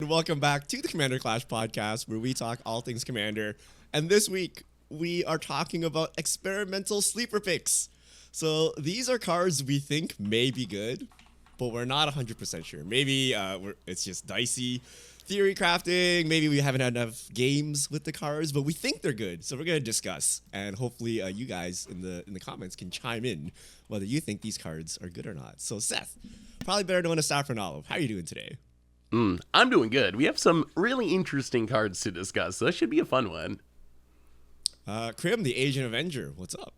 welcome back to the Commander Clash podcast, where we talk all things Commander. And this week, we are talking about experimental sleeper picks. So these are cards we think may be good, but we're not 100% sure. Maybe it's just dicey theory crafting. Maybe we haven't had enough games with the cards, but we think they're good. So we're going to discuss, and hopefully you guys in the comments can chime in whether you think these cards are good or not. So Seth, probably better known as Saffron Olive, how are you doing today? I'm doing good. We have some really interesting cards to discuss, so that should be a fun one. Krim, the Asian Avenger, what's up?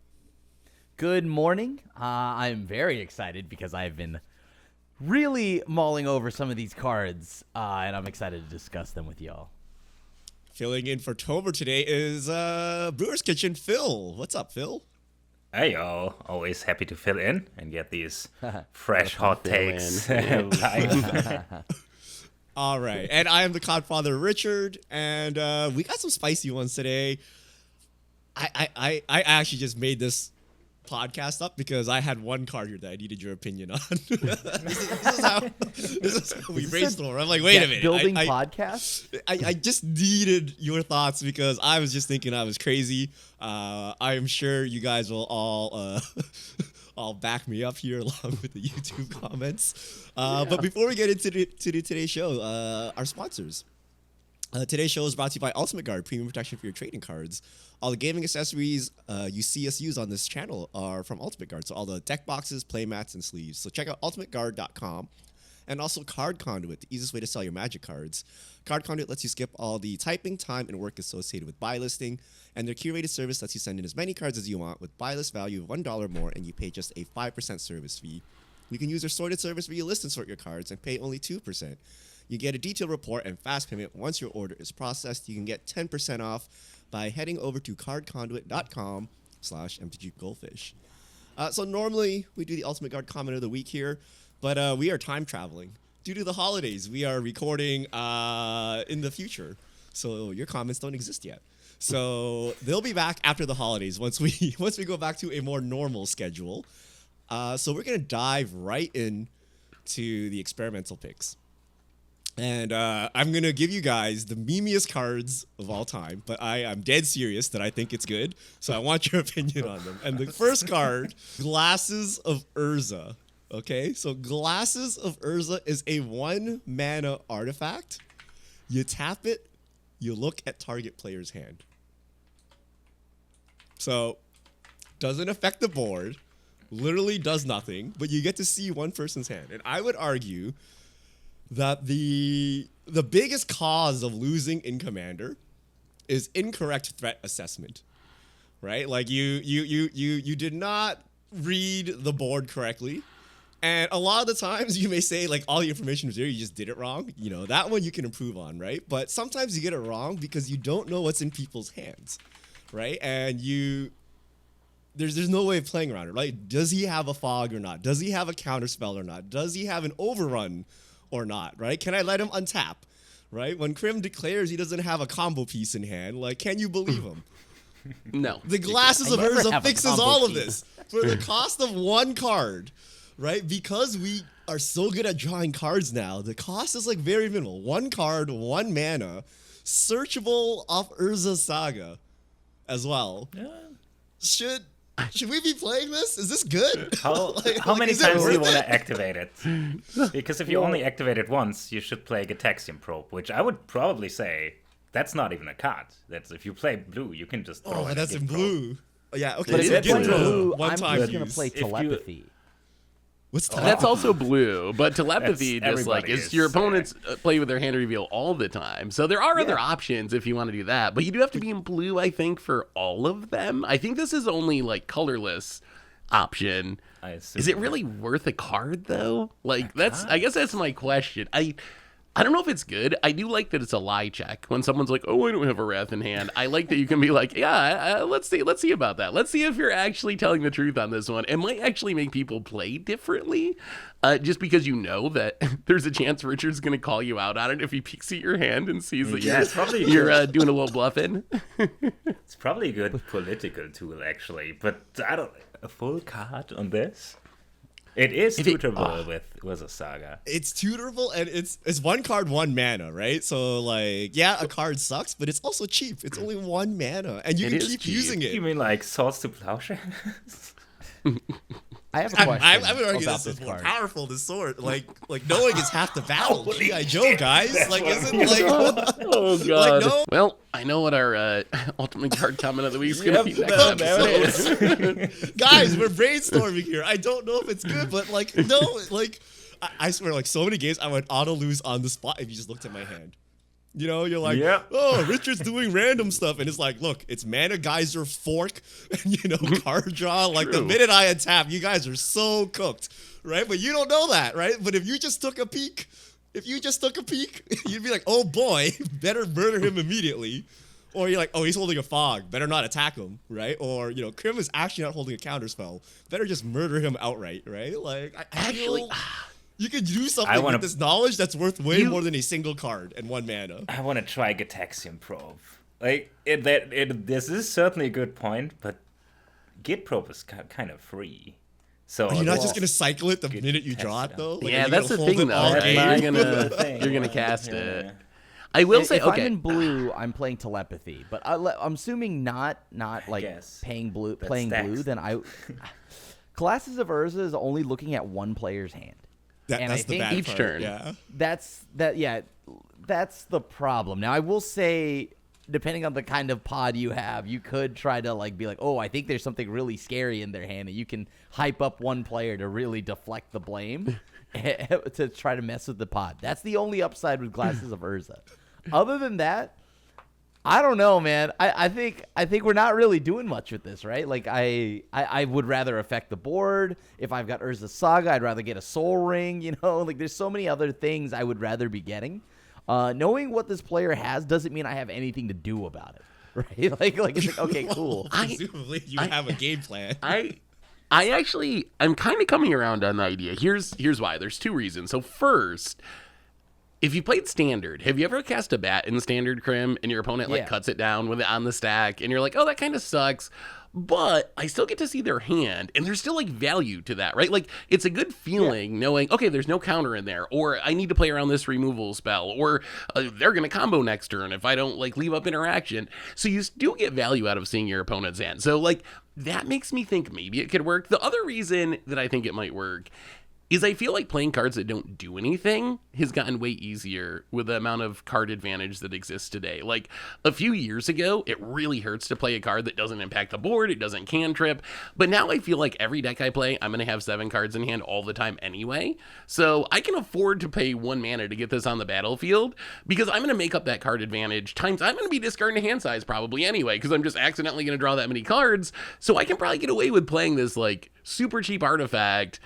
Good morning. I'm very excited because I've been really mulling over some of these cards, and I'm excited to discuss them with y'all. Filling in for Tober today is Brewer's Kitchen, Phil. What's up, Phil? Hey, y'all. Always happy to fill in and get these fresh hot takes live. All right, and I am the Codfather Richard, and we got some spicy ones today. I actually just made this podcast up because I had one card here that I needed your opinion on. this is how we brainstorm. I'm like, wait a minute. Building podcast? I just needed your thoughts because I was just thinking I was crazy. I am sure you guys will all back me up here along with the YouTube comments. But before we get into today's show, our sponsors. Today's show is brought to you by Ultimate Guard, premium protection for your trading cards. All the gaming accessories you see us use on this channel are from Ultimate Guard. So all the deck boxes, play mats, and sleeves. So check out ultimateguard.com. And also Card Conduit, the easiest way to sell your Magic cards. Card Conduit lets you skip all the typing, time, and work associated with buy listing. And their curated service lets you send in as many cards as you want with buy list value of $1 more, and you pay just a 5% service fee. You can use their sorted service where you list and sort your cards and pay only 2%. You get a detailed report and fast payment once your order is processed. You can get 10% off by heading over to cardconduit.com/mtggoldfish. So normally we do the Ultimate Guard comment of the week here, but we are time traveling. Due to the holidays, we are recording in the future. So your comments don't exist yet. So they'll be back after the holidays once we go back to a more normal schedule. So we're going to dive right in to the experimental picks. And I'm going to give you guys the memeiest cards of all time, but I'm dead serious that I think it's good, so I want your opinion on them. And the first card, Glasses of Urza. Okay, so Glasses of Urza is a 1-mana artifact. You tap it, you look at target player's hand. So, doesn't affect the board, literally does nothing, but you get to see one person's hand. And I would argue that the biggest cause of losing in Commander is incorrect threat assessment, right? Like you did not read the board correctly, and a lot of the times you may say like all the information was there, you just did it wrong. You know, that one you can improve on, right? But sometimes you get it wrong because you don't know what's in people's hands, right? And there's no way of playing around it, right? Does he have a fog or not? Does he have a counterspell or not? Does he have an overrun or not, right? Can I let him untap, right? When Krim declares he doesn't have a combo piece in hand, like, can you believe him? No. The Glasses of Urza fixes all of this for the cost of one card, right? Because we are so good at drawing cards now, the cost is like very minimal. One card, 1 mana, searchable off Urza Saga as well. Yeah. Should we be playing this? Is this good? How many times do you want to activate it? Because if you only activate it once, you should play Gataxian Probe, which I would probably say that's not even a card. That's if you play blue, you can just throw it. That's in blue. Oh, yeah, okay. But if So it's blue, one I'm time just going to use. play telepathy. What's That's also blue, but telepathy That's- just like everybody is your is, opponents play with their hand reveal all the time. So there are other options if you want to do that, but you do have to be in blue, I think, for all of them. I think this is only like colorless option. Is it really worth a card though? Like I guess that's my question. I don't know if it's good. I do like that it's a lie check. When someone's like, "Oh, I don't have a Wrath in hand," I like that you can be like, "Yeah, let's see about that. Let's see if you're actually telling the truth on this one." It might actually make people play differently, just because you know that there's a chance Richard's going to call you out on it if he peeks at your hand and sees that you're doing a little bluffing. It's probably a good political tool, actually, but I don't. A full card on this? It is If it- tutorable with a saga. It's tutorable, and it's one card, 1 mana, right? So like, yeah, a card sucks, but it's also cheap. It's only 1 mana, and you It can is keep cheap. using it. You mean like Swords to Plowshare? I have a question I would argue about this is more card. powerful than sword. Like knowing is half the battle. G.I. Joe, guys. Like, isn't like Oh god. like no. Well, I know what our ultimate card comment of the week is going to be next no, episode. Guys, we're brainstorming here. I don't know if it's good, but like no, like I swear, like so many games I would auto lose on the spot if you just looked at my hand. You know, you're like, Yeah. oh, Richard's doing random stuff, and it's like, look, it's mana geyser, fork, and card draw. Like the True. minute I untap, you guys are so cooked, right? But you don't know that, right? But if you just took a peek, you'd be like, oh boy, better murder him immediately. Or you're like, oh, he's holding a fog, better not attack him, right? Or Krim is actually not holding a counter spell, better just murder him outright, right? Like, I feel you could do something with this knowledge that's worth way more than a single card and 1 mana. I want to try Gitaxian Probe. Like this is certainly a good point, but Git Probe is kind of free. So Are you not just gonna cycle it the minute you draw it though? Like, Yeah, are you that's gonna the hold thing, it though. all Right? game? You're gonna cast it. I will say, If okay. I'm in blue, I'm playing telepathy, but I'm assuming not like guess. playing blue. That's Playing blue, stacks. then Colossus of Urza is only looking at one player's hand. And That's I the think bad each part. turn. Yeah. That's the problem. Now I will say, depending on the kind of pod you have, you could try to be like, oh, I think there's something really scary in their hand, and you can hype up one player to really deflect the blame to try to mess with the pod. That's the only upside with Glasses of Urza. Other than that, I don't know, man. I think we're not really doing much with this, right? Like I would rather affect the board. If I've got Urza Saga, I'd rather get a Soul Ring. Like there's so many other things I would rather be getting. Knowing what this player has doesn't mean I have anything to do about it, right? Like it's like, okay, cool. Presumably you have a game plan. I'm kind of coming around on the idea. Here's why. There's 2 reasons. So first, if you played Standard, have you ever cast a bat in Standard, Crim, and your opponent cuts it down with it on the stack, and you're like, oh, that kind of sucks, but I still get to see their hand, and there's still value to that, right? Like it's a good feeling knowing, okay, there's no counter in there, or I need to play around this removal spell, or they're gonna combo next turn if I don't leave up interaction. So you do get value out of seeing your opponent's hand. So that makes me think maybe it could work. The other reason that I think it might work is I feel like playing cards that don't do anything has gotten way easier with the amount of card advantage that exists today. Like a few years ago, it really hurts to play a card that doesn't impact the board, it doesn't cantrip, but now I feel like every deck I play, I'm going to have 7 cards in hand all the time anyway, so I can afford to pay 1 mana to get this on the battlefield, because I'm going to make up that card advantage times I'm going to be discarding a hand size probably anyway, because I'm just accidentally going to draw that many cards, so I can probably get away with playing this super cheap artifact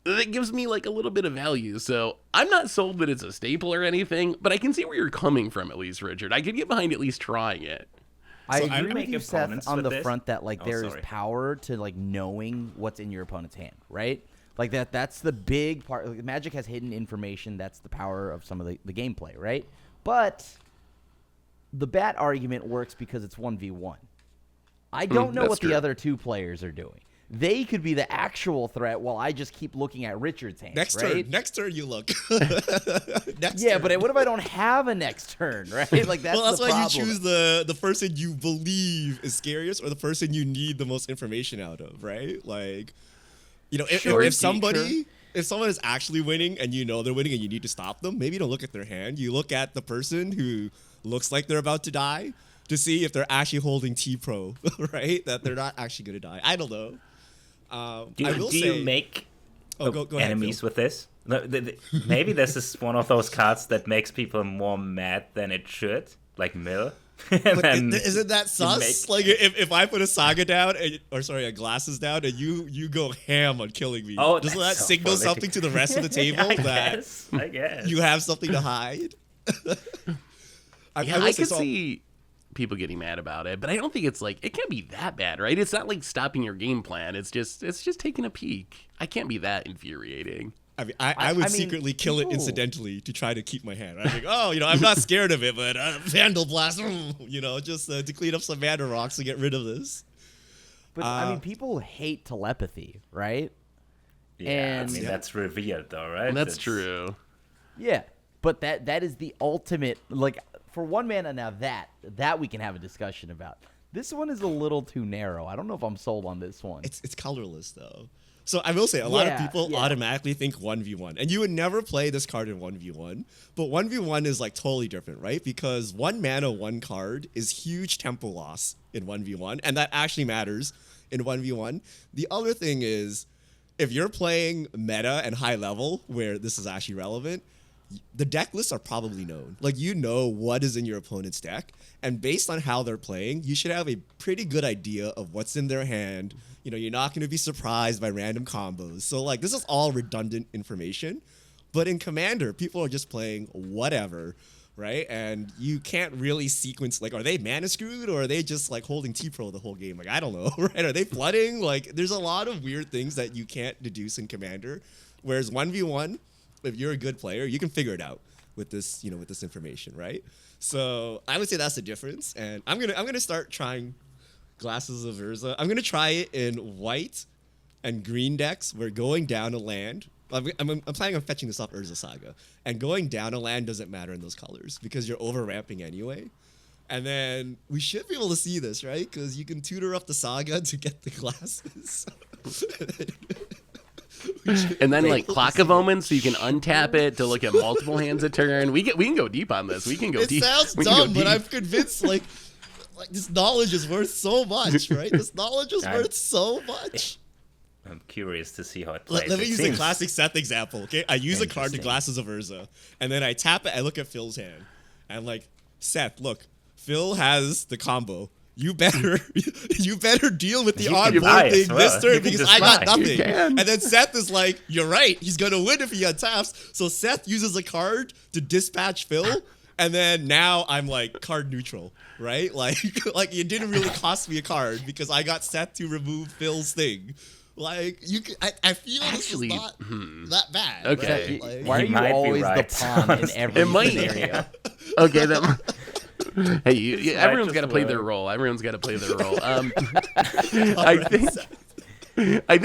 that gives me a little bit of value. So I'm not sold that it's a staple or anything, but I can see where you're coming from, at least, Richard. I could get behind at least trying it. I So agree I with you, Seth, on the front that there is sorry. power to knowing what's in your opponent's hand, right? Like that's the big part. Magic has hidden information. That's the power of some of the gameplay, right? But the bat argument works because it's 1v1. I don't know that's what true. the other 2 players are doing. They could be the actual threat while I just keep looking at Richard's hand. Next right? turn you look. Next Yeah, turn. but what if I don't have a next turn, right? Like that's Well, that's the why problem. you choose the person you believe is scariest, or the person you need the most information out of, right? Like, if, Sure, if somebody, sure. if someone is actually winning and they're winning and you need to stop them, maybe you don't look at their hand. You look at the person who looks like they're about to die to see if they're actually holding T-Pro, right? That they're not actually going to die. I don't know. Do you make go ahead, enemies Phil. with this? No, maybe this is one of those cards that makes people more mad than it should, like Mill. But isn't that sus? Like if I put a saga down, a glasses down, and you go ham on killing me, Oh, doesn't that's that so signal political. something to the rest of the table that I guess. you have something to hide? I will say could so- see people getting mad about it, but I don't think it's it can't be that bad, right? It's not stopping your game plan. It's just taking a peek. I can't be that infuriating. I mean, I would I mean, secretly kill it people- incidentally to try to keep my hand. I'm like, I'm not scared of it, but Vandal Blast, just to clean up some Vandal Rocks to get rid of this. But I mean, people hate telepathy, right? Yeah, And I mean, that's revered though, right? That's true. yeah, but that is the ultimate. Like for 1 mana now, that we can have a discussion about. This one is a little too narrow. I don't know if I'm sold on this one. It's colorless though. So I will say a lot of people automatically think 1v1, and you would never play this card in 1v1, but 1v1 is like totally different, right? Because 1 mana, 1 card is huge tempo loss in 1v1, and that actually matters in 1v1. The other thing is, if you're playing meta and high level, where this is actually relevant, the deck lists are probably known. Like, you know what is in your opponent's deck, and based on how they're playing, you should have a pretty good idea of what's in their hand. You know, you're not going to be surprised by random combos. So, like, this is all redundant information. But in Commander, people are just playing whatever, right? And you can't really sequence, like, are they mana screwed, or are they just, like, holding T-Pro the whole game? Like, I don't know, right? Are they flooding? Like, there's a lot of weird things that you can't deduce in Commander. Whereas 1v1, if you're a good player, you can figure it out with this, you know, with this information, right? So I would say that's the difference. And I'm gonna start trying Glasses of Urza. I'm gonna try it in white and green decks where going down a land. I'm planning on fetching this off Urza Saga, and going down a land doesn't matter in those colors because you're over ramping anyway. And then we should be able to see this, right? Because you can tutor up the Saga to get the glasses. And then like Clock of Omens, so you can untap it to look at multiple hands a turn. We can go deep on this. We can go deep. It sounds dumb, but I'm convinced like this knowledge is worth so much, right? This knowledge is worth so much. I'm curious to see how it plays. Let me use a classic Seth example, okay? I use a card to Glasses of Urza, and then I tap it, I look at Phil's hand, and I'm like, Seth, look, Phil has the combo. You better deal with the onboard thing this turn because I got nothing. And then Seth is like, you're right. He's going to win if he untaps. So Seth uses a card to dispatch Phil. And then now I'm like card neutral, right? Like it didn't really cost me a card because I got Seth to remove Phil's thing. Like I feel this is not that bad. Okay. Right? Like, Why are you always the pawn in every scenario? Okay, then. Hey, everyone's got to play their role. Everyone's got to play their role. I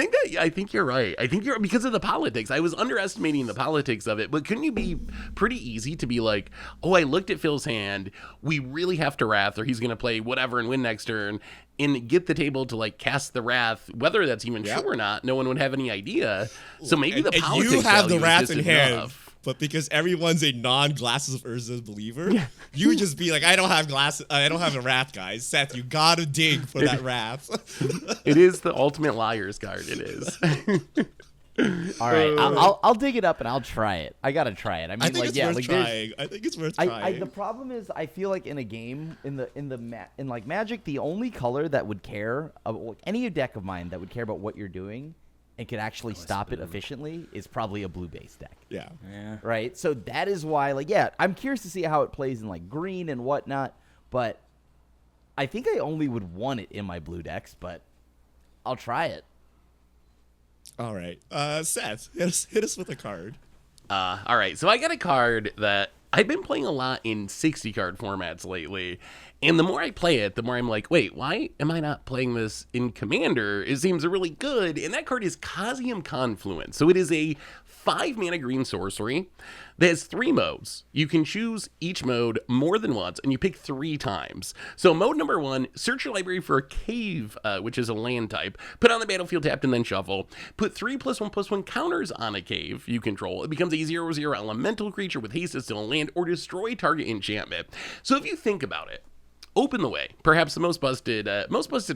think you're right. I think you're because of the politics. I was underestimating the politics of it, but couldn't you be pretty easy to be like, oh, I looked at Phil's hand. We really have to Wrath, or he's going to play whatever and win next turn, and get the table to like cast the Wrath, whether that's even true or not. No one would have any idea. So maybe the politics you have the value Wrath is in just hand. enough. But because everyone's a non-Glasses of Urza believer, you would just be like, I don't have a Wrath, guys. Seth, you gotta dig for that Wrath. It is the ultimate liar's card. It is. All right, I'll dig it up and I'll try it. I gotta try it. I mean, I think like, it's worth trying. I think it's worth trying. The problem is, I feel like in a game in like Magic, the only color that would care, any deck of mine that would care about what you're doing and could actually stop it efficiently is probably a blue-based deck. Yeah. Right? So that is why, like, yeah, I'm curious to see how it plays in, like, green and whatnot, but I think I only would want it in my blue decks, but I'll try it. All right. Seth, hit us with a card. All right, so I got a card that I've been playing a lot in 60-card formats lately, and the more I play it, the more I'm like, wait, why am I not playing this in Commander? It seems really good, and that card is Cosmium Confluence. So it is a 5-mana green sorcery that has 3 modes. You can choose each mode more than once, and you pick 3 times. So mode number 1, search your library for a cave, which is a land type. Put on the battlefield tapped and then shuffle. Put 3+1/+1 counters on a cave you control. It becomes a 0/0 elemental creature with haste to steal a land or destroy target enchantment. So if you think about it, Open the Way, perhaps the most busted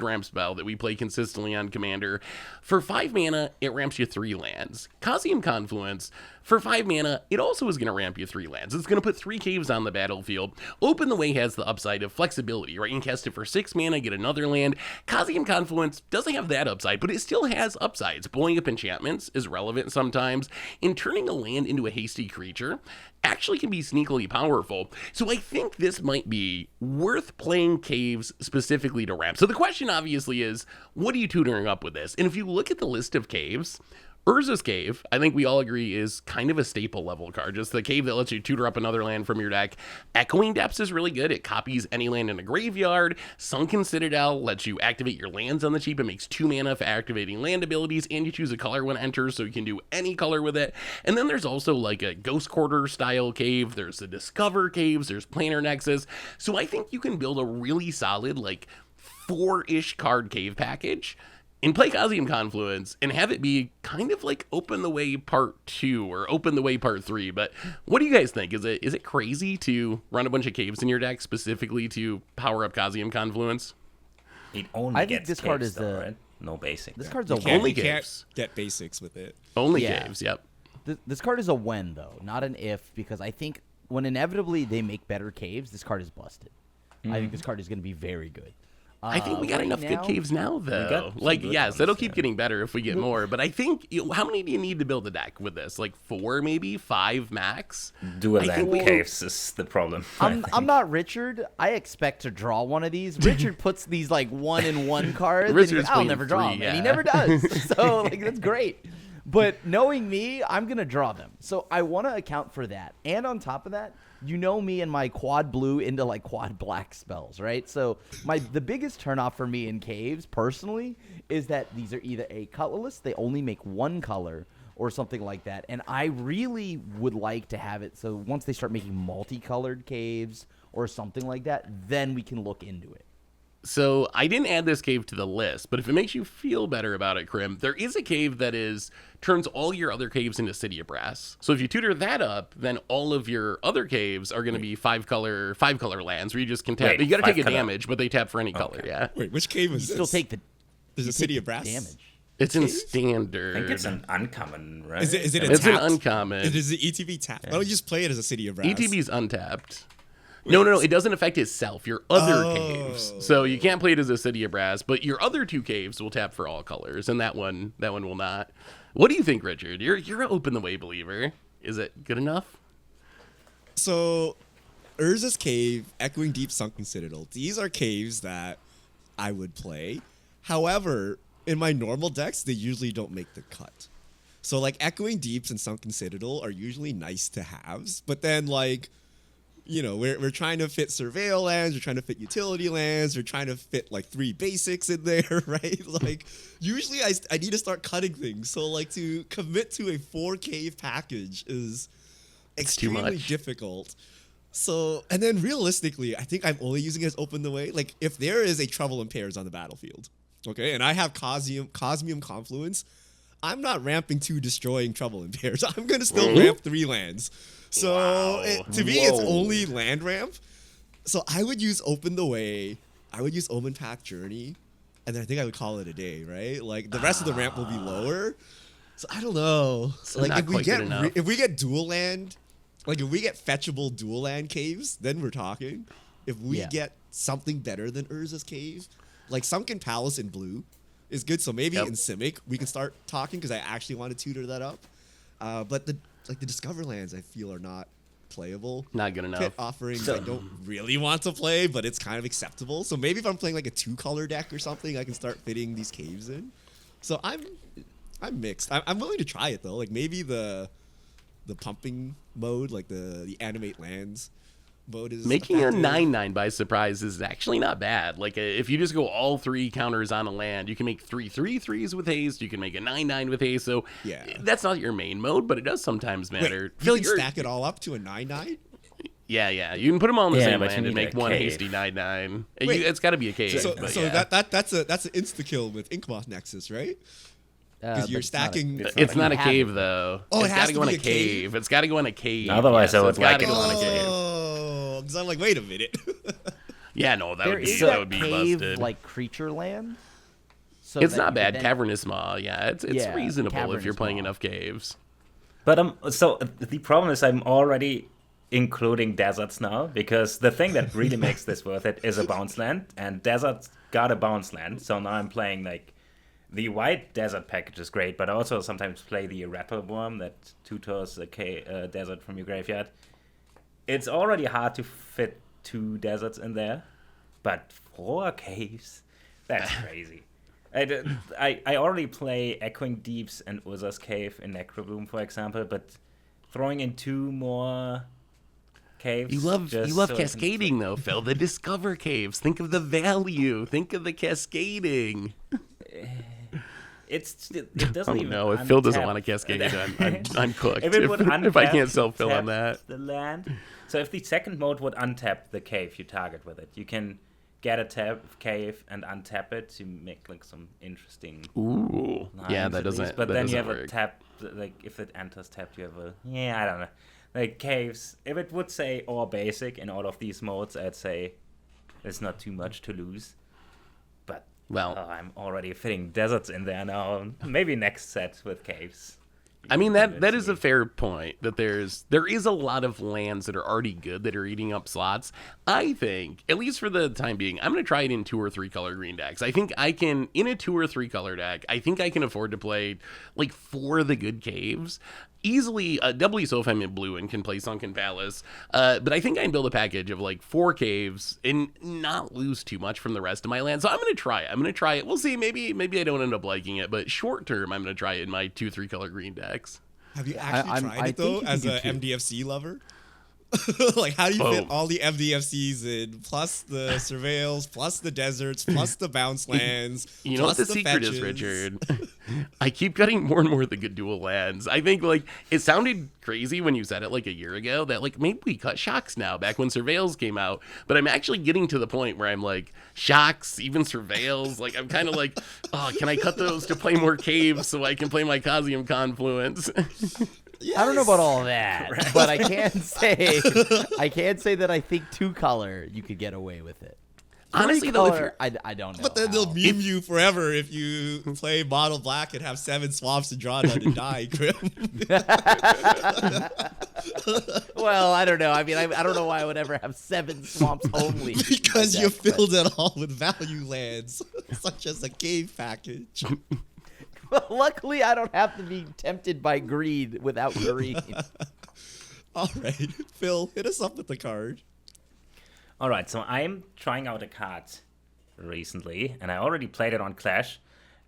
ramp spell that we play consistently on Commander. For 5 mana, it ramps you 3 lands. Cosmium Confluence, for 5 mana, it also is going to ramp you 3 lands. It's going to put 3 caves on the battlefield. Open the Way has the upside of flexibility, right? You can cast it for 6 mana, get another land. Cosmium Confluence doesn't have that upside, but it still has upsides. Blowing up enchantments is relevant sometimes, and turning a land into a hasty creature actually can be sneakily powerful. So I think this might be worth playing caves specifically to ramp. So the question obviously is, what are you tutoring up with this? And if you look at the list of caves, Urza's Cave, I think we all agree, is kind of a staple level card. Just the cave that lets you tutor up another land from your deck. Echoing Depths is really good. It copies any land in a graveyard. Sunken Citadel lets you activate your lands on the cheap. It makes 2 mana for activating land abilities, and you choose a color when it enters, so you can do any color with it. And then there's also like a Ghost Quarter style cave. There's the Discover Caves. There's Planar Nexus. So I think you can build a really solid, like, 4-ish card cave package and play Cosmium Confluence and have it be kind of like Open the Way Part 2 or Open the Way Part 3. But what do you guys think? Is it crazy to run a bunch of caves in your deck specifically to power up Cosmium Confluence? It only I think gets this card caves is though, the- right? No basic. This card's a Only You can't caves. get basics with it. Only Yeah. caves, yep. This card is a when, though, not an if, because I think when inevitably they make better caves, this card is busted. I think this card is going to be very good. I think we got right enough now- good caves now, though. got some Like, good yes, ones, it'll keep yeah. getting better if we get more. But I think, how many do you need to build a deck with this? Like 4, maybe 5 max. Dual I land think- caves is the problem. I I'm think. not Richard. I expect to draw one of these. Richard puts these like 1-in-1 cards. and he Richard's goes, I'll playing never draw 3, them, and he yeah. never does. So like that's great. But knowing me, I'm gonna draw them. So I want to account for that. And on top of that, you know me and my quad blue into like quad black spells, right? So the biggest turnoff for me in caves personally is that these are either a colorless, they only make 1 color, or something like that. And I really would like to have it so once they start making multicolored caves or something like that, then we can look into it. So I didn't add this cave to the list, but if it makes you feel better about it, Krim, there is a cave that turns all your other caves into City of Brass. So if you tutor that up, then all of your other caves are going to be 5-color lands where you just can tap. Wait, You got to take a 5 color. damage, but they tap for any color. Yeah, Wait, which cave You is this? still take the There's a City of Brass damage. it's in Cave? standard. I think it's an uncommon, right? Is it a It's an tapped? uncommon. Is it ETB tapped? Why don't you just play it as a City of Brass? ETB's untapped. No, it doesn't affect itself. Your other caves. So you can't play it as a City of Brass, but your other 2 caves will tap for all colors, and that one will not. What do you think, Richard? You're an Open the Way believer. Is it good enough? So, Urza's Cave, Echoing Deep, Sunken Citadel. These are caves that I would play. However, in my normal decks, they usually don't make the cut. So, like, Echoing Deeps and Sunken Citadel are usually nice to haves, but then, like, you know, we're trying to fit surveil lands, we're trying to fit utility lands, we're trying to fit like 3 basics in there, right? Like, usually I need to start cutting things. So, like, to commit to a 4 cave package is too extremely much. difficult. So, and then realistically, I think I'm only using it as Open the Way. Like, if there is a Trouble in Pairs on the battlefield, okay, and I have Cosmium Confluence, I'm not ramping 2 destroying Trouble in Pairs. I'm going to still ramp 3 lands. So, to me, it's only land ramp. So I would use Open the Way. I would use Omen Path Journey. And then I think I would call it a day, right? Like, the rest of the ramp will be lower. So I don't know. So Like, not if we quite good enough. get if we get dual land, like if we get fetchable dual land caves, then we're talking. If we Yeah. get something better than Urza's Cave, like Sunken Palace in blue is good. So maybe Yep. in Simic we can start talking because I actually want to tutor that up. But the Discover lands I feel are not playable. Not good enough. Pit offerings I don't really want to play, but it's kind of acceptable. So maybe if I'm playing like a 2-color deck or something, I can start fitting these caves in. So I'm mixed. I'm willing to try it though. Like maybe the pumping mode, like the animate lands mode is Making a effective. 9/9 by surprise is actually not bad. Like, if you just go all 3 counters on a land, you can make 3 3/3s with haste. You can make a 9/9 with haste. So Yeah. that's not your main mode, but it does sometimes Wait, matter. you can stack it all up to a 9/9. Yeah. You can put them all in the Yeah, same but you land and need make a one cave. hasty 9/9. Wait, It's got to be a cave. So but so yeah. that's an insta kill with Inkmoth Nexus, right? Because you're but it's not a- stacking. It's not a You cave have it. though. Oh, it it's has gotta to go in be a a cave? cave. It's got to go in a cave. Otherwise, I so would it's gotta like it go in a on a cave. Oh, because I'm like, wait a minute. Yeah, no, that There would be is that that would be cave busted. like creature land. So It's that not you could bad. then- Cavernous Maw. Yeah, it's Yeah, reasonable if Cavernous you're playing Maw. enough caves. But so the problem is I'm already including deserts now because the thing that really makes this worth it is a bounce land, and deserts got a bounce land. So now I'm playing like the white desert package is great, but I also sometimes play the Rattleworm that tutors a desert from your graveyard. It's already hard to fit 2 deserts in there, but 4 caves, that's crazy. I already play Echoing Deeps and Urza's Cave in Necrobloom, for example, but throwing in 2 more caves. You love cascading though, Phil. The Discover Caves. Think of the value. Think of the cascading. It doesn't even. No, if Phil doesn't want to cascade it, I'm cooked. If it would if I can't sell Phil on that. The land. So if the second mode would untap the cave you target with it, you can get a cave and untap it to make like some interesting. Ooh, yeah, that doesn't. But that then doesn't you have work. a tap. Like if it enters tapped, you have a. Yeah, I don't know. Like caves. If it would say or basic in all of these modes, I'd say there's not too much to lose. But Well, I'm already fitting deserts in there now. Maybe next set with caves. I mean that is a fair point. That there is a lot of lands that are already good that are eating up slots. I think, at least for the time being, I'm going to try it in 2 or 3 color green decks. I think I can, in a 2 or 3 color deck, I think I can afford to play like 4 of the good caves. Easily, doubly so if I'm in blue and can play Sunken Palace. But I think I can build a package of like 4 caves and not lose too much from the rest of my land. So I'm going to try it. We'll see. Maybe I don't end up liking it. But short term, I'm going to try it in my 2-3 color green decks. Have you actually tried it though as a MDFC lover? Like, how do you fit all the MDFCs in, plus the surveils, plus the deserts, plus the bounce lands? You know what the secret is, Richard? I keep getting more and more of the good dual lands. I think, like, it sounded crazy when you said it, like, a year ago, that, like, maybe we cut shocks now, back when surveils came out. But I'm actually getting to the point where I'm like, shocks, even surveils, like, I'm kind of like, oh, can I cut those to play more caves so I can play my Cosmium Confluence? Yes. I don't know about all that, but I can say that I think 2 color you could get away with it. Honestly, though, if you're, I don't know. But then they'll meme you forever if you play mono black and have 7 swamps and draw none and die, Grim. Well, I don't know. I mean, I don't know why I would ever have 7 swamps only. Because you filled it all with value lands, such as a cave package. Well, luckily, I don't have to be tempted by greed without green. All right, Phil, hit us up with the card. All right, so I'm trying out a card recently, and I already played it on Clash,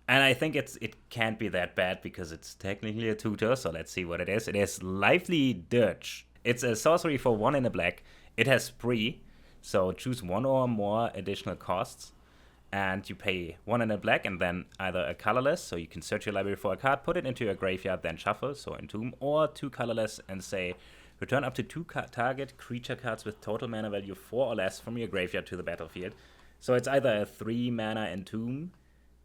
and I think it can't be that bad because it's technically a tutor, so let's see what it is. It is Lively Dirge. It's a sorcery for 1 in a black. It has spree, so choose 1 or more additional costs, and you pay 1 in a black and then either a colorless, so you can search your library for a card, put it into your graveyard, then shuffle, so entomb, or 2 colorless and say, return up to 2 target creature cards with total mana value 4 or less from your graveyard to the battlefield. So it's either a 3 mana entomb,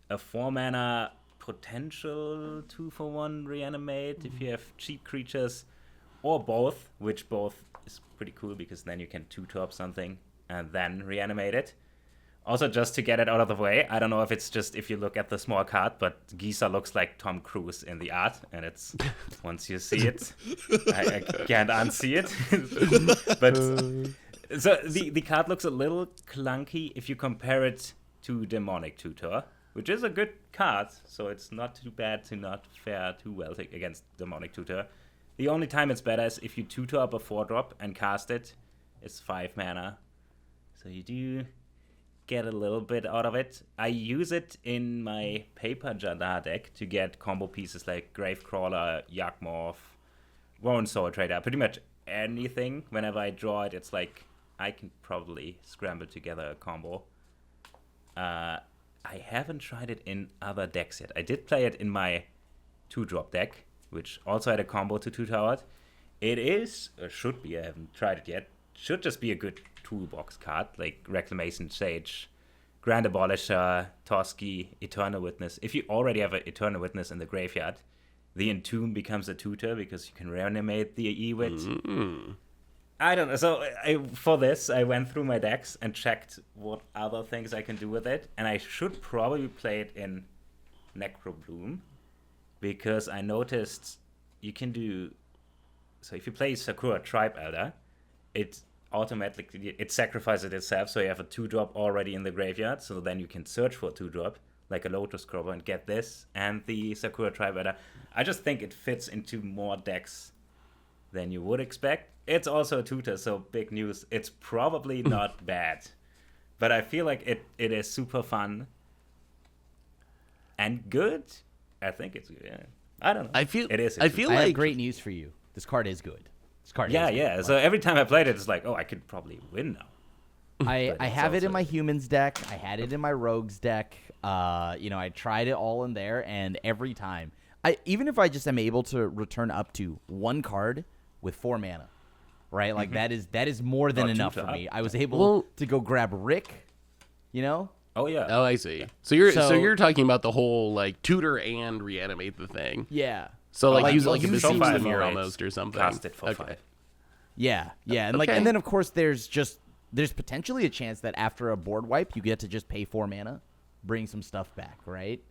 a 4 mana potential 2-for-1 reanimate if you have cheap creatures, or both, which both is pretty cool because then you can 2-top something and then reanimate it. Also, just to get it out of the way, I don't know if it's just if you look at the small card, but Giza looks like Tom Cruise in the art, and it's once you see it, I can't unsee it. But so the card looks a little clunky if you compare it to Demonic Tutor, which is a good card, so it's not too bad to not fare too well against Demonic Tutor. The only time it's better is if you tutor up a 4-drop and cast it. It's 5 mana, so you do get a little bit out of it. I use it in my Paper Jadar deck to get combo pieces like Gravecrawler, Yawgmoth, Rowan Soul Trader, pretty much anything. Whenever I draw it, it's like I can probably scramble together a combo. I haven't tried it in other decks yet. I did play it in my 2-drop deck, which also had a combo to 2-tower. It is, or should be, I haven't tried it yet, should just be a good toolbox card, like Reclamation Sage, Grand Abolisher, Toski, Eternal Witness. If you already have an Eternal Witness in the graveyard, the Entomb becomes a tutor because you can reanimate the Ewit. I don't know. So for this, I went through my decks and checked what other things I can do with it, and I should probably play it in Necrobloom because I noticed you can do. So if you play Sakura Tribe Elder, it automatically sacrifices itself, so you have a 2-drop already in the graveyard, so then you can search for a 2-drop like a Lotus Cobra and get this and the Sakura Tribe Elder. I just think it fits into more decks than you would expect. It's also a tutor, so big news. It's probably not bad, but I feel like it is super fun. and good. I think it's good. Yeah. I don't know. I feel it is. I feel I have like great news for you. This card is good. This card Yeah, is good. yeah. So every time I played it, it's like, oh, I could probably win now. I it's have it in also- my humans deck. I had it in my rogues deck. I tried it all in there, and every time, even if I just am able to return up to one card with 4 mana, right? Like that is more than Or two enough to for up. me. I was able to go grab Rick, Oh yeah. Oh, I see. So you're So- you're talking about the whole like tutor and reanimate the thing. Yeah. So like Like, use well, like a you besiege show the five mirror rates, almost or something. Cast it for Okay. 5. Yeah, and Okay. and then of course there's potentially a chance that after a board wipe you get to just pay 4 mana, bring some stuff back, right?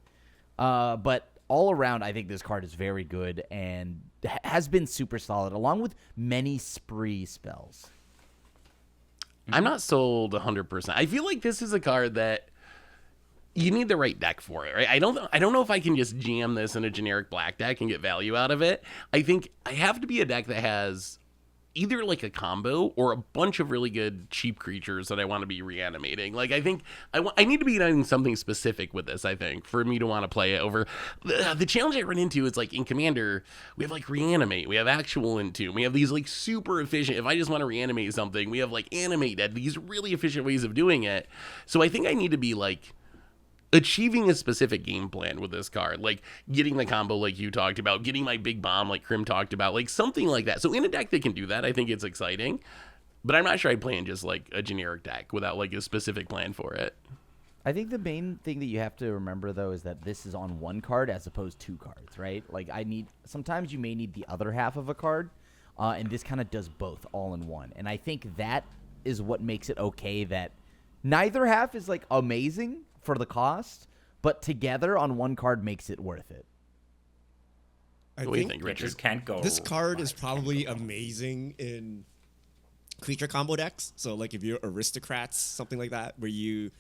But all around, I think this card is very good and has been super solid, along with many spree spells. I'm not sold 100%. I feel like this is a card that you need the right deck for it, right? I don't know if I can just jam this in a generic black deck and get value out of it. I think I have to be a deck that has either like a combo or a bunch of really good cheap creatures that I want to be reanimating. Like I think I need to be doing something specific with this, I think, for me to want to play it over. The challenge I run into is like in Commander, we have like reanimate, we have actual entomb, we have these like super efficient, if I just want to reanimate something, we have like animate dead, these really efficient ways of doing it. So I think I need to be like achieving a specific game plan with this card, like getting the combo like you talked about, getting my big bomb like Krim talked about, like something like that. So in a deck that can do that, I think it's exciting, but I'm not sure I'd play in just like a generic deck without like a specific plan for it. I think the main thing that you have to remember though is that this is on one card as opposed to 2 cards, right? Like sometimes you may need the other half of a card, and this kind of does both all in one. And I think that is what makes it okay that neither half is like amazing for the cost, but together on one card makes it worth it. I What do you think think, It Richard? just can't go. this card is wrong. probably amazing in creature combo decks. So like if you're aristocrats, something like that, where you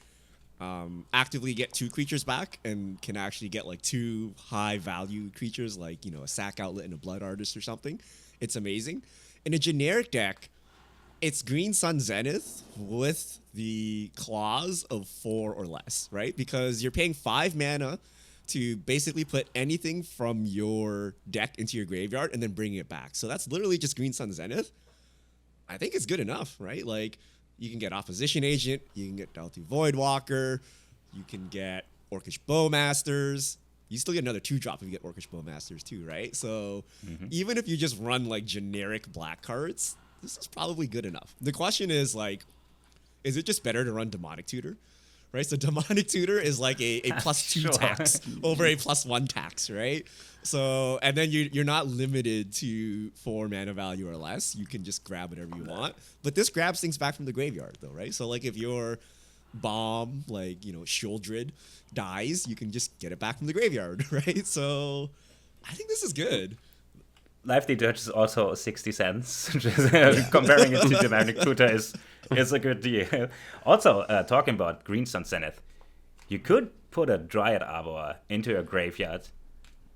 actively get 2 creatures back and can actually get like 2 high value creatures like, a sack outlet and a blood artist or something. It's amazing. In a generic deck, it's Green Sun Zenith with the clause of 4 or less, right? Because you're paying 5 mana to basically put anything from your deck into your graveyard and then bring it back. So that's literally just Green Sun Zenith. I think it's good enough, right? Like, you can get Opposition Agent, you can get Deltu Voidwalker, you can get Orcish Bowmasters. You still get another 2-drop if you get Orcish Bowmasters too, right? So even if you just run like generic black cards, this is probably good enough. The question is like, is it just better to run Demonic Tutor? Right? So Demonic Tutor is like a +2 Sure. tax over a +1 tax, right? So, and then you're not limited to 4 mana value or less. You can just grab whatever you want. But this grabs things back from the graveyard though, right? So like if your bomb, like, Shieldred dies, you can just get it back from the graveyard, right? So I think this is good. Lively Dirge is also 60 cents. Just, comparing it to Demonic Tutor is a good deal. Also, talking about Green Sun Zenith, you could put a Dryad Arbor into your graveyard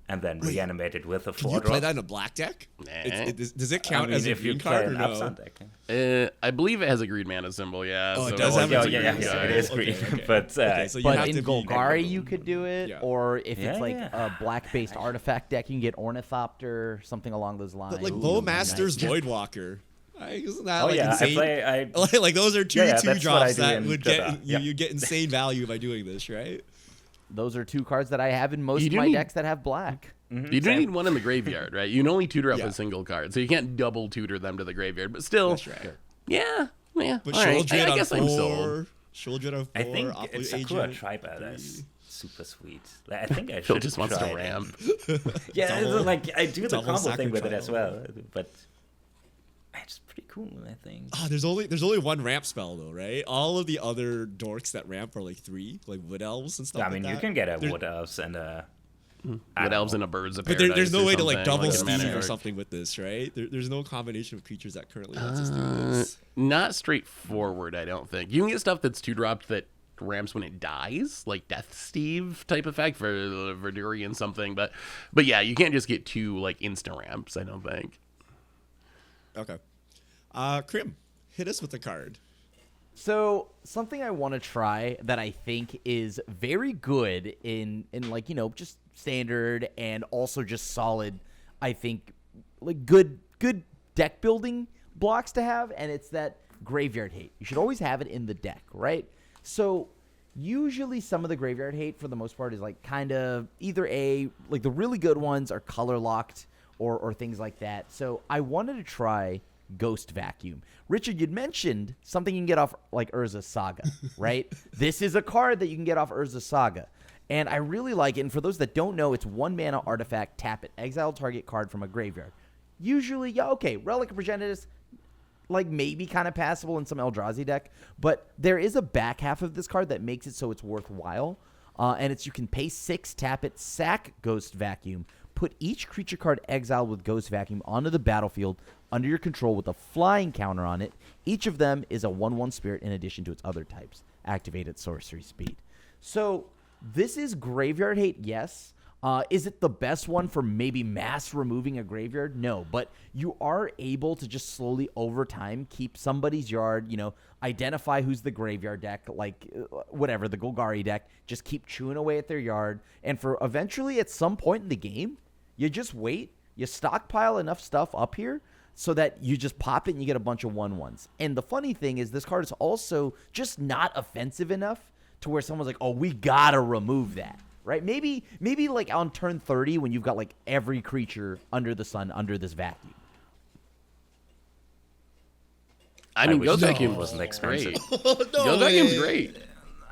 and then reanimate it with a 4-drop. Can you play that in a black deck? Nah. Does it count as a if you green play card or an no? Upsun deck. I believe it has a green mana symbol, yeah. Oh, it so- does have Yeah, a yeah, green yeah, mana it is symbol? green. Okay. But Okay, so you But have in to be- Golgari, you could do it, Yeah. or if Yeah, it's like yeah. a black-based artifact deck, you can get Ornithopter, something along those lines. But like Ooh, Bowmaster's nice. Voidwalker. Isn't that Oh like yeah, insane? I like those are two Yeah, that's what I 2-drops do that in would Dota. get Yeah. you get insane value by doing this, right? Those are 2 cards that I have in most You of do my need- decks that have black. You do need one in the graveyard, right? You can only tutor up Yeah. a single card, so you can't double tutor them to the graveyard. But still, That's right. yeah. But All right. Shieldred I on guess I'm sold. 4. Shieldred on 4. I think Oppo it's a Agent, cool tribal that's super sweet. Like, I think I should Phil just wants try to it. ramp. Yeah, Double- like I do the double combo Sacred thing with it as Trial. well, but it's pretty cool. I think. There's only one ramp spell though, right? All of the other dorks that ramp are like 3, like Wood Elves and stuff. I mean, like you that. can get a There- Wood Elves and a. Wood elves and a birds of But paradise. there's no or way to like something, double in Steve Mana or Art. something with this, right? There's no combination of creatures that currently lets us do this. Not straightforward, I don't think. You can get stuff that's 2-dropped that ramps when it dies, like Death Steve type effect for Verdurian something. But yeah, you can't just get 2 like instant ramps, I don't think. Okay. Krim, hit us with a card. So something I want to try that I think is very good in like, just standard and also just solid, I think, like good deck building blocks to have, and it's that Graveyard Hate. You should always have it in the deck, right? So usually some of the Graveyard Hate for the most part is like kind of either like the really good ones are color locked or things like that. So I wanted to try Ghost Vacuum. Richard, you'd mentioned something you can get off like Urza Saga, right? This is a card that you can get off Urza Saga. And I really like it. And for those that don't know, it's 1 mana artifact, tap it, exile target card from a graveyard. Usually, yeah, okay, Relic of Progenitus, like maybe kind of passable in some Eldrazi deck, but there is a back half of this card that makes it so it's worthwhile. And it's you can pay 6, tap it, sack Ghost Vacuum, put each creature card exiled with Ghost Vacuum onto the battlefield under your control with a flying counter on it. Each of them is a 1/1 spirit in addition to its other types, activate at sorcery speed. So this is Graveyard Hate, yes. Is it the best one for maybe mass removing a graveyard? No, but you are able to just slowly over time keep somebody's yard, identify who's the graveyard deck, like whatever, the Golgari deck, just keep chewing away at their yard. And for eventually at some point in the game, you just wait, you stockpile enough stuff up here so that you just pop it and you get a bunch of 1/1s. And the funny thing is this card is also just not offensive enough to where someone's like, oh, we gotta remove that. Right? Maybe like on turn 30 when you've got like every creature under the sun under this vacuum. I mean, Ghost no. Vacuum Wasn't expensive. great. No Ghost Vacuum's great.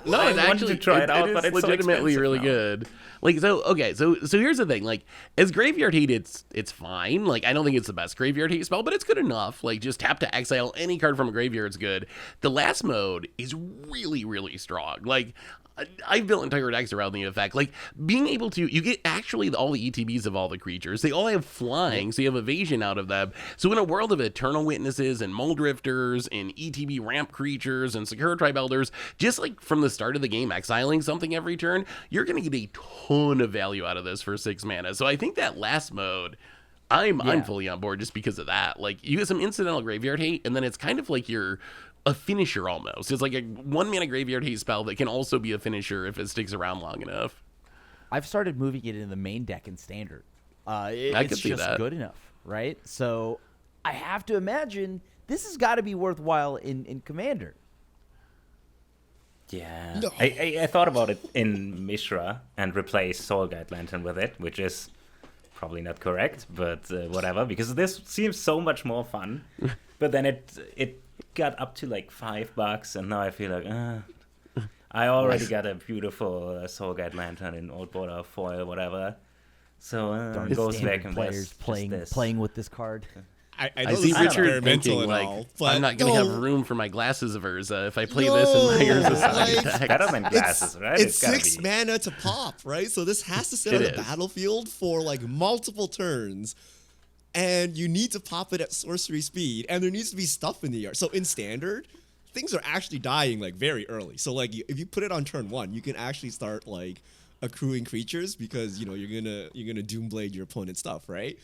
No, I it's wanted actually to try it out, but is it's so legitimately expensive really now. good. Like so here's the thing. Like as Graveyard Hate, it's fine. Like I don't think it's the best Graveyard Hate spell, but it's good enough. Like just tap to exile any card from a graveyard's good. The last mode is really really strong. Like I've built entire decks around the effect. Like being able to, you get actually all the ETBs of all the creatures. They all have flying, so you have evasion out of them. So in a world of Eternal Witnesses and Muldrifters and ETB ramp creatures and Secure Tribe Elders, just like from the start of the game, exiling something every turn, you're going to get a ton of value out of this for 6 mana. So I think that last mode, I'm fully on board just because of that. Like you get some incidental Graveyard Hate, and then it's kind of like you're a finisher almost. It's like a 1 mana Graveyard Hate spell that can also be a finisher if it sticks around long enough. I've started moving it in the main deck in standard. I could It's see just that. good enough, right? So I have to imagine this has got to be worthwhile in Commander. Yeah. No. I thought about it in Mishra and replaced Soul Guide Lantern with it, which is probably not correct, but whatever, because this seems so much more fun. But then it got up to like $5, and now I feel like, I already got a beautiful Soul Guide Lantern in Old Border foil, whatever. So Darn goes standard back and players playing with this card. I I know see this is Richard experimental thinking and like, all, but I'm not going to have room for my glasses of Urza if I play this in my Urza Saga like, deck. better than glasses, right? It's gotta 6 be. mana to pop, right? So this has to sit It on the is. battlefield for like multiple turns, and you need to pop it at sorcery speed, and there needs to be stuff in the yard. So in standard, things are actually dying like very early. So like if you put it on turn 1, you can actually start like accruing creatures because you're gonna Doomblade your opponent's stuff, right?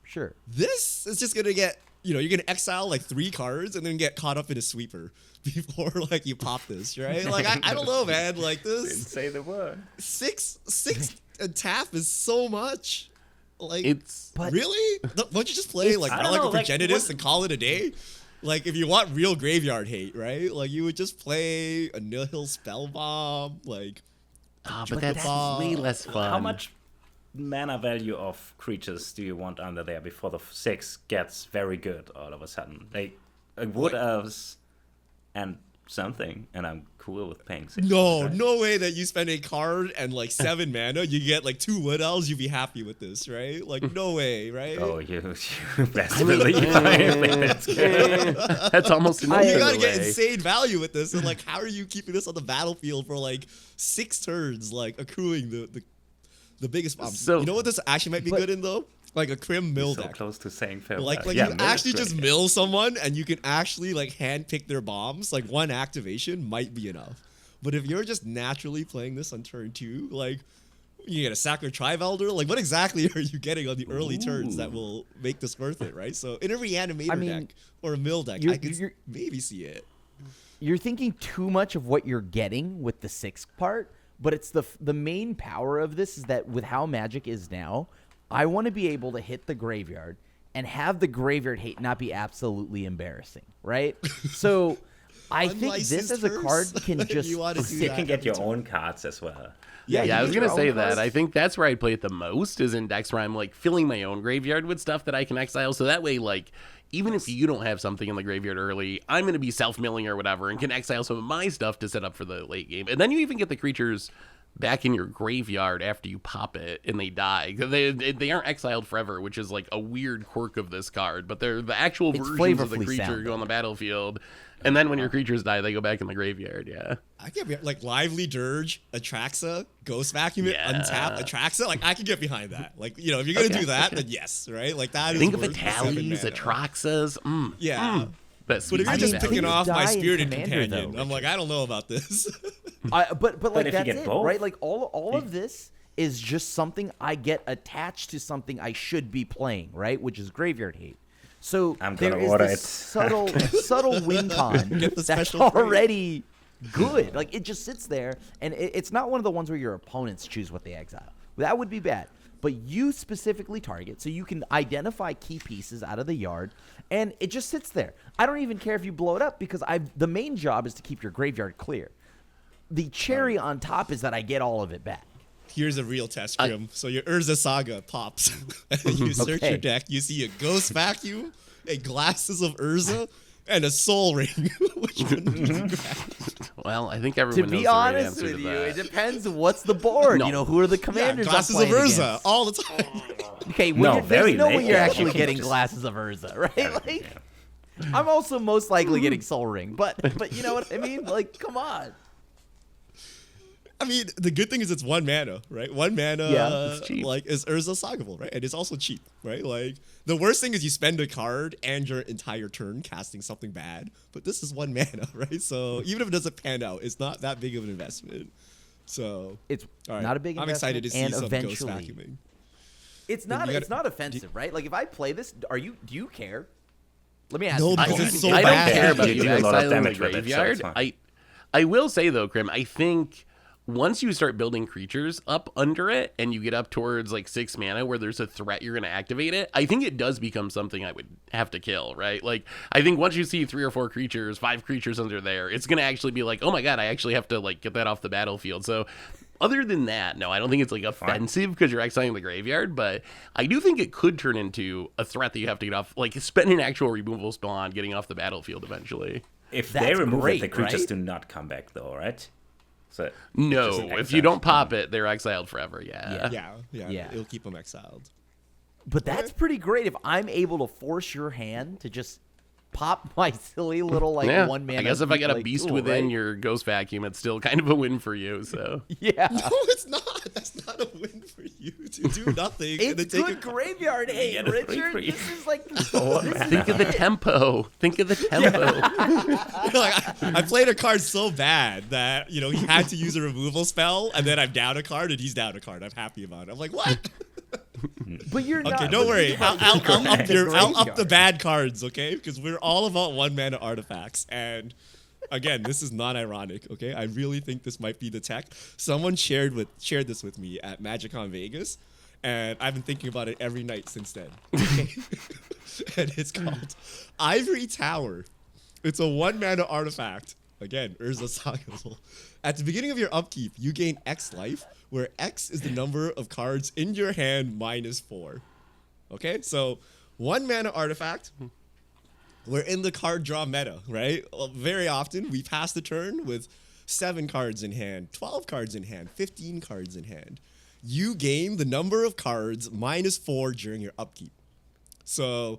Sure. This is just gonna get, you're gonna exile like 3 cards and then get caught up in a sweeper before like you pop this, right? Like I don't know, man. Like Didn't this say the word. 6 and tap is so much. Like It's really? Why don't you just play like I don't Relic know, of like, Progenitus what- and call it a day? Like if you want real graveyard hate, right? Like you would just play a Nihil Spellbomb, like but that's way less fun. How much mana value of creatures do you want under there before the 6 gets very good all of a sudden? Like Wood Elves and something, and I'm cool with paying 6. no, right? no way that you spend a card and like 7 mana, you get like 2 Wood Elves, you'd be happy with this, right? Like no way, right? Oh, you best believe I think that's good. That's almost You another gotta get way. insane value with this, and like, how are you keeping this on the battlefield for like 6 turns, like accruing the biggest bombs? So- You know what this actually might be good in though? Like a Crim Mill So deck. close to saying farewell. Like yeah, you Mill is actually great. just mill someone, and you can actually like hand pick their bombs. Like 1 activation might be enough. But if you're just naturally playing this on turn 2, like you get a Sacred Tribe Elder, like what exactly are you getting on the early turns that will make this worth it, right? So in a Reanimator I mean, deck or a Mill deck, you're- I could you're- maybe see it. you're thinking too much of what you're getting with the 6th part, but it's the main power of this is that with how Magic is now, I want to be able to hit the graveyard and have the graveyard hate not be absolutely embarrassing, right? So I think this as a card can just you can get your own cards as well. Yeah, I was going to say that. cards. I think that's where I play it the most is in decks where I'm like filling my own graveyard with stuff that I can exile. So that way, like, even if you don't have something in the graveyard early, I'm going to be self-milling or whatever and can exile some of my stuff to set up for the late game. And then you even get the creatures back in your graveyard after you pop it and they die. They aren't exiled forever, which is like a weird quirk of this card, but they're the actual versions of the flavorfully creature sound, go on the battlefield. And then when your creatures die, they go back in the graveyard, yeah. I can be like Lively Dirge, Atraxa, Ghost Vacuum it, Yeah. untap, Atraxa. Like I can get behind that. Like, you know, if you're gonna do that, then yes, right? Like that Think is of worth the 7 Italies, mana. Atraxas. Yeah. That's But if you're just mean, picking things off my die in Spirited Commander, Companion, though, I'm like, I don't know about this. but like if you that's get it, both, right? Like all of this is just something I get attached to something I should be playing, right? Which is graveyard hate. So I'm there gonna is order this it. subtle win con Get the that's special free. already good. Like it just sits there, and it's not one of the ones where your opponents choose what they exile. That would be bad. But you specifically target, so you can identify key pieces out of the yard, and it just sits there. I don't even care if you blow it up because the main job is to keep your graveyard clear. The cherry on top is that I get all of it back. Here's a real test, Grim. So your Urza Saga pops. And you search Okay. your deck, you see a Ghost Vacuum, a Glasses of Urza, and a Soul Ring. Which one do you grab? Well, I think To everyone knows be the right honest answer with to you, that. it depends what's the board. No. You know, who are the Yeah, commanders I'm Glasses of playing Urza against? all the time. Okay, No, there's very no way late. you're Yeah, actually you can getting just- Glasses of Urza, right? Like, I'm also most likely getting Soul Ring, but you know what I mean? Like, come on. I mean, the good thing is it's 1 mana, right? 1 mana, Yeah, it's cheap. like, is Urza Sagable, right? And it's also cheap, right? Like, the worst thing is you spend a card and your entire turn casting something bad, but this is 1 mana, right? So even if it doesn't pan out, it's not that big of an investment. So It's all right. not a big I'm investment, excited to see and some eventually, Ghost Vacuuming. it's not. you It's gotta- not offensive, right? Like, if I play this, do you care? Let me ask No, you. because this. it's so I bad. don't care about You you do a lot of exiling the damage with it, so it's graveyard. fine. I will say though, Krim, I think once you start building creatures up under it and you get up towards like 6 mana where there's a threat you're going to activate it, I think it does become something I would have to kill, right? Like I think once you see 3 or 4 creatures, 5 creatures under there, it's going to actually be like, oh my god, I actually have to like get that off the battlefield. So other than that, no, I don't think it's like offensive because you're exiling the graveyard, but I do think it could turn into a threat that you have to get off, like spend an actual removal spell on getting off the battlefield eventually. If That's they remove great, it, the creatures right? do not come back, though, right? So it's just No, an if you exile. don't pop it, they're exiled forever. Yeah. Yeah, it'll keep them exiled. But that's pretty great if I'm able to force your hand to just pop my silly little like Yeah. 1 mana. I guess if I got a like, beast tool, within right? your Ghost Vacuum, it's still kind of a win for you. So Yeah. No, it's not. That's not a win for you to do nothing. and then It's take good graveyard hate, get it Richard. free. This is like think of the tempo. Think of the tempo. Like, I played a card so bad that he had to use a removal spell, and then I'm down a card and he's down a card. I'm happy about it. I'm like, what? But you're not. Okay, don't but worry. think I'll, about I'll, I'll, up the I'll up the graveyard. bad cards, okay? Because we're all about 1 mana artifacts. And again, this is not ironic, okay? I really think this might be the tech. Someone shared this with me at MagicCon Vegas, and I've been thinking about it every night since then. Okay? And it's called Ivory Tower. It's a 1 mana artifact. Again, Urza Saga. At the beginning of your upkeep, you gain X life, where X is the number of cards in your hand minus 4. Okay, so 1 mana artifact. We're in the card draw meta, right? Very often we pass the turn with 7 cards in hand, 12 cards in hand, 15 cards in hand. You gain the number of cards minus 4 during your upkeep. So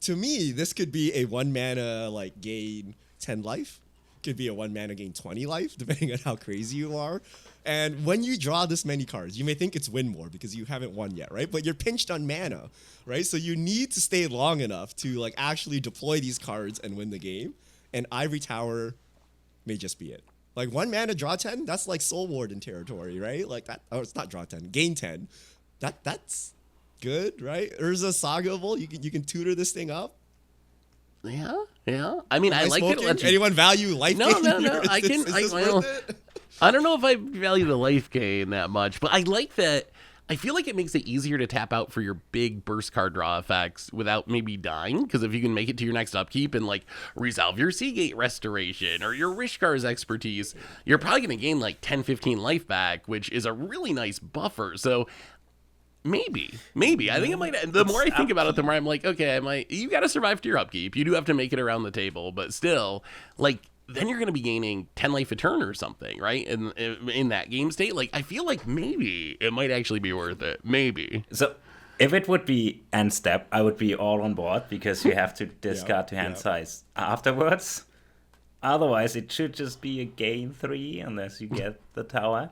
to me, this could be a 1 mana like gain 10 life. Could be a 1 mana gain 20 life, depending on how crazy you are. And when you draw this many cards, you may think it's win more because you haven't won yet, right? But you're pinched on mana, right? So you need to stay long enough to like actually deploy these cards and win the game. And Ivory Tower may just be it. Like 1 mana draw 10, that's like Soul Warden territory, right? Like that. Oh, it's not draw 10, gain 10. That's good, right? Urza Sagable, you can tutor this thing up. Yeah. I mean, I like Smoking? it. Anyone value life No, gain? no. Is this worth it? I don't know if I value the life gain that much, but I like that. I feel like it makes it easier to tap out for your big burst card draw effects without maybe dying, because if you can make it to your next upkeep and like resolve your Seagate Restoration or your Rishkar's expertise, you're probably going to gain like 10, 15 life back, which is a really nice buffer. So maybe. I think it might. The more I think about it, the more I'm like, okay, you got to survive to your upkeep. You do have to make it around the table, but still, like, then you're going to be gaining 10 life a turn or something, right? In that game state, like, I feel like maybe it might actually be worth it. Maybe. So, if it would be end step, I would be all on board because you have to discard to hand size afterwards. Otherwise, it should just be a gain 3 unless you get the tower.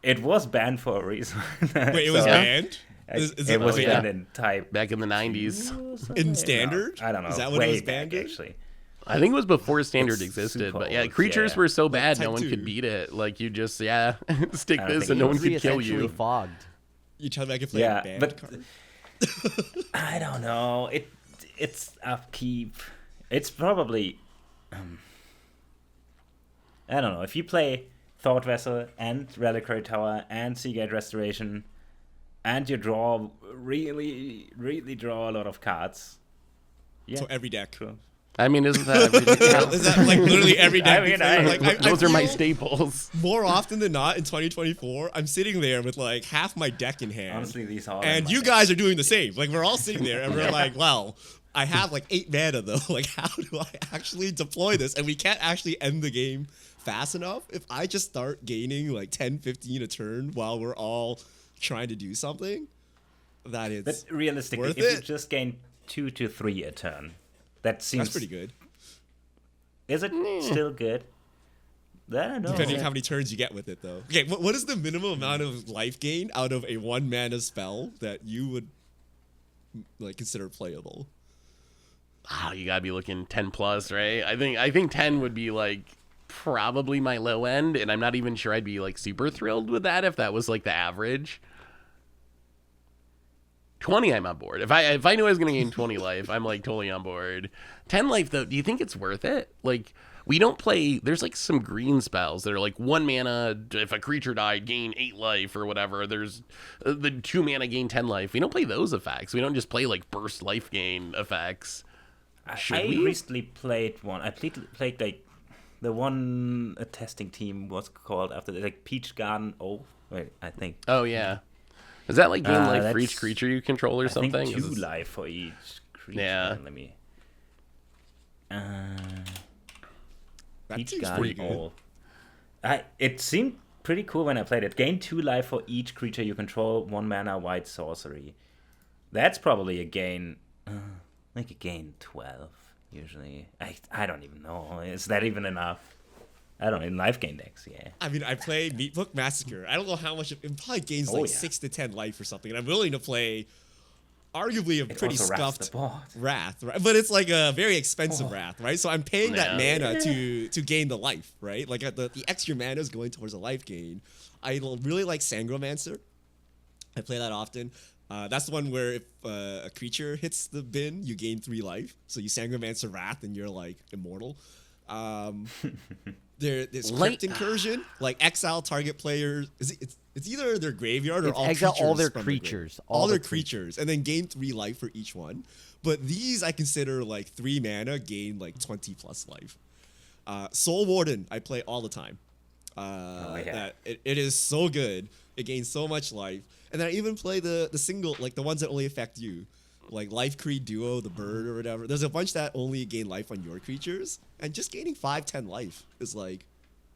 It was banned for a reason. Wait, it was banned? It was banned in type. Back in the 90s. In standard? I don't know. Is that what Way it was back, banned in? actually. I think it was before standard It's existed, super but yeah, old, creatures yeah. were so bad Type no one 2. could beat it. Like, you just, stick I don't this think and it no one Three could kill essentially you. fogged. You tell me I can play Yeah, a banned but card? I don't know. It's upkeep. It's probably. I don't know. If you play Thought Vessel and Reliquary Tower and Seagate Restoration, and you really draw a lot of cards. Yeah. So every deck. True. I mean, isn't that everything? Is that like literally every deck? I mean, Those are my feel staples. More often than not in 2024, I'm sitting there with like half my deck in hand. Honestly, these are. And you guys are doing the same. Like, we're all sitting there and we're like, well, I have like 8 mana though. Like, how do I actually deploy this? And we can't actually end the game fast enough. If I just start gaining like 10, 15 a turn while we're all trying to do something, that is. But realistically, worth if you it? just gain 2 to 3 a turn, that seems. That's pretty good. Is it still good? I don't know. Depending on how many turns you get with it, though. Okay, what is the minimum amount of life gain out of a 1 mana spell that you would like consider playable? Oh, you gotta be looking 10 plus, right? I think 10 would be like probably my low end, and I'm not even sure I'd be like super thrilled with that if that was like the average. 20, I'm on board. If I knew I was gonna gain 20 life, I'm like totally on board. 10 life though, do you think it's worth it? Like, we don't play. There's like some green spells that are like 1 mana. If a creature died, gain 8 life or whatever. There's the 2 mana gain 10 life. We don't play those effects. We don't just play like burst life gain effects. I recently played one. I played like the one testing team was called after like Peach Garden. Oh, wait, I think. Oh yeah. Is that like gain life for each that's- creature you control or something? I think 2 Is this- life for each creature. Yeah. Let me. That Peach seems Garden. pretty good. It seemed pretty cool when I played it. Gain 2 life for each creature you control. 1 mana white sorcery. That's probably a gain. Like a gain 12 usually. I don't even know. Is that even enough? I don't know. In life gain decks, yeah. I mean, I play Meatbook Massacre. I don't know how much. It probably gains Oh, like yeah. 6 to 10 life or something. And I'm willing to play arguably a pretty also wraps scuffed the board. Wrath, right? But it's like a very expensive Wrath, right? So I'm paying that Yeah. mana to gain the life, right? Like the extra mana is going towards a life gain. I really like Sangromancer. I play that often. That's the one where if a creature hits the bin, you gain 3 life. So you Sangromancer Wrath and you're like immortal. There's Crypt Incursion, like exile target players. It's either their graveyard or It's all exile creatures. all their from the grave. creatures. All their creatures, and then gain 3 life for each one. But these I consider like 3 mana, gain like 20 plus life. Soul Warden I play all the time. It is so good. It gains so much life, and then I even play the single, like the ones that only affect you, like Life Creed Duo, the bird or whatever. There's a bunch that only gain life on your creatures, and just gaining 5-10 life is like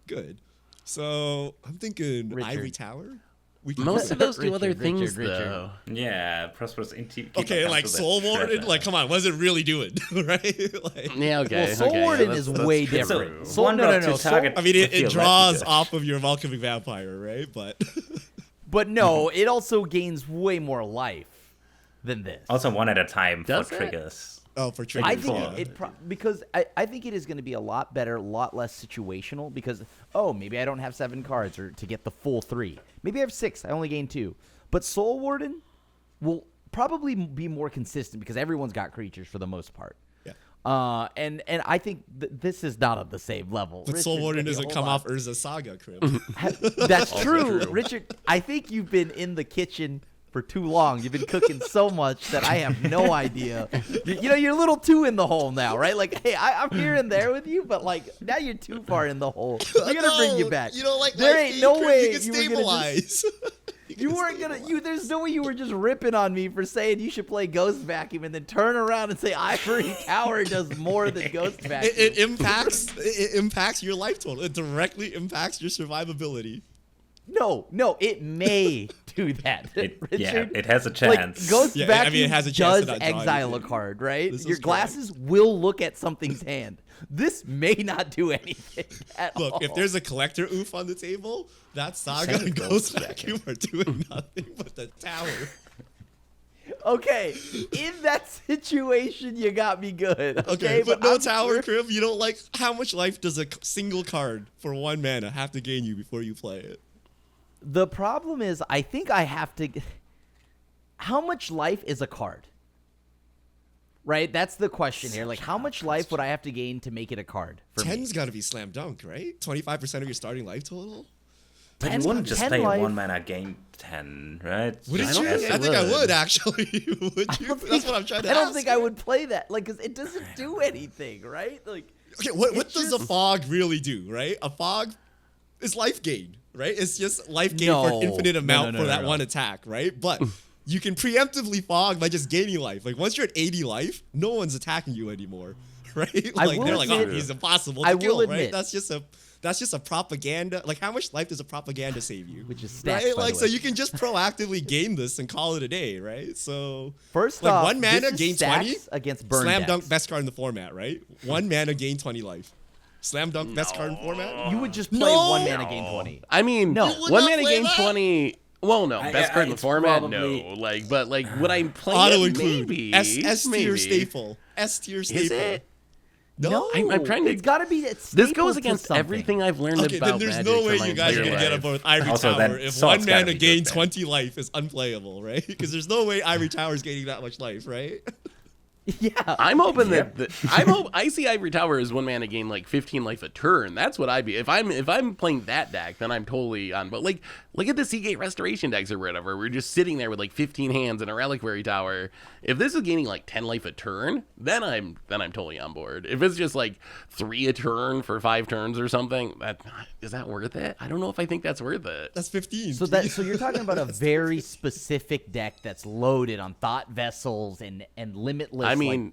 good. So I'm thinking Richard. Ivory Tower. We can Most of those do other Richard, things Richard. though. Yeah, Prosperous Inti. Okay, like Soul Warden, like come on, what is it really doing, right? Like, Yeah, okay. Well, Soul okay, Warden that's- is that's way true. different. So, Soul, one no, no, drop no. to Soul, target. I mean, would it feel draws less good. off of your Welcoming Vampire, right? But but no, it also gains way more life than this. Also, one at a time Does for it? triggers. oh, for triggers, I think yeah. because I think it is going to be a lot better, a lot less situational because maybe I don't have 7 cards or to get the full 3. Maybe I have 6. I only gain 2. But Soul Warden will probably be more consistent because everyone's got creatures for the most part. Yeah. And I think this is not on the same level. But Soul Warden doesn't come off Urza Saga, Crib. That's true. true. Richard, I think you've been in the kitchen for too long. You've been cooking so much that I have no idea. You're a little too in the hole now, right? Like, hey, I'm here and there with you, but like now you're too far in the hole. I gotta bring you back. You don't like there life ain't game, no Crib, way you can you were gonna stabilize. You weren't gonna. There's no way you were just ripping on me for saying you should play Ghost Vacuum and then turn around and say Ivory Tower does more than Ghost Vacuum. It impacts your life total. It directly impacts your survivability. No, it may do that. Richard. It has a Like, chance. Ghost Yeah, Vacuum I mean, it has a chance to does not draw exile anything. a card, right? This is Your correct. glasses will look at something's hand. This may not do anything at all. Look, if there's a collector oof on the table, that Saga Same and Ghost Ghost Vacuum. Vacuum are doing nothing but the tower. Okay, in that situation, you got me good. Okay, but no I'm tower, sure- Crib. You don't like how much life does a single card for 1 mana have to gain you before you play it? The problem is, I think I have to. How much life is a card? Right? That's the question here. Like, how much life would I have to gain to make it a card? For me? 10's got to be slam dunk, right? 25% of your starting life total? But 10 you wouldn't just 10 play life- 1 mana gain 10, right? Wouldn't Just you? as I think I would. would, actually. Would you? That's what I'm trying to I don't ask. think I would play that. Like, because it doesn't do anything, right? Like, Okay, what It's does a just- fog really do, right? A fog is life gain, right? It's just life gain for No. an infinite amount No, for no, that no. one attack, right? But you can preemptively fog by just gaining life. Like, once you're at 80 life, no one's attacking you anymore, right? I Like, will they're like, oh, admit- he's impossible to I kill, will right? admit- That's just a propaganda. Like, how much life does a propaganda save you? Which is stats, right? by the Like, so way. you can just proactively gain this and call it a day, right? So first like off, 1 mana, this is gain stacks 20, against burn slam decks. dunk, best card in the format, right? 1 mana, gain 20 life. Slam dunk, best card in the format. You would just play No. 1 mana gain 20. I mean, No. You would 1 not mana play gain that? 20. Well, no, best card in the it's format, probably- no. Like, but like, would I play Auto it? include Maybe. S tier maybe. staple. S tier Is staple. it? No. I'm trying to- It's got to be. This goes against everything I've learned Okay, about then there's Magic no for way my you guys are entire gonna get life. up both Ivory Also, Tower then if Salt's 1 gotta mana be gain good then. 20 life is unplayable, right? Because there's no way Ivory Tower is gaining that much life, right? Yeah. I'm hoping Yep. that I see Ivory Tower as 1 mana gain like 15 life a turn. That's what I'd be. If I'm playing that deck, then I'm totally on. But like, look at the Seagate Restoration decks or whatever. We're just sitting there with like 15 hands and a Reliquary Tower. If this is gaining like 10 life a turn, then I'm totally on board. If it's just like 3 a turn for 5 turns or something, is that worth it? I don't know if I think that's worth it. That's 15. So you're talking about a very specific deck that's loaded on thought vessels and limitless. I mean,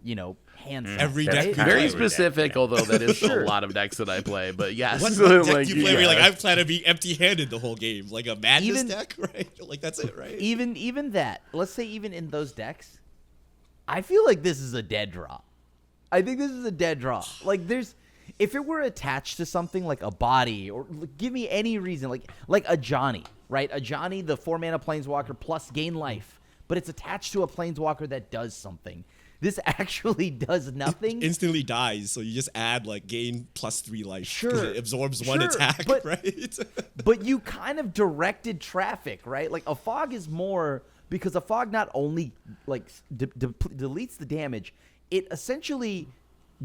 hand sets, every right? deck you Kinda Very every deck, specific, yeah. although that is Sure. a lot of decks that I play. But yes, what deck like, do you play where you're like, yeah. I plan to be empty-handed the whole game? Like a madness Even- deck, right? Like that's it, right? Even that. Let's say even in those decks, I feel like this is a dead draw. I think this is a dead draw. Like if it were attached to something like a body or give me any reason, like a Johnny, right? A Johnny, the 4 mana planeswalker plus gain life, but it's attached to a planeswalker that does something. This actually does nothing. Instantly dies, so you just add like gain +3 life. 'Cause Sure. it absorbs 1 Sure, attack, but- right? But you kind of directed traffic, right? Like a fog is more because a fog not only like deletes the damage, it essentially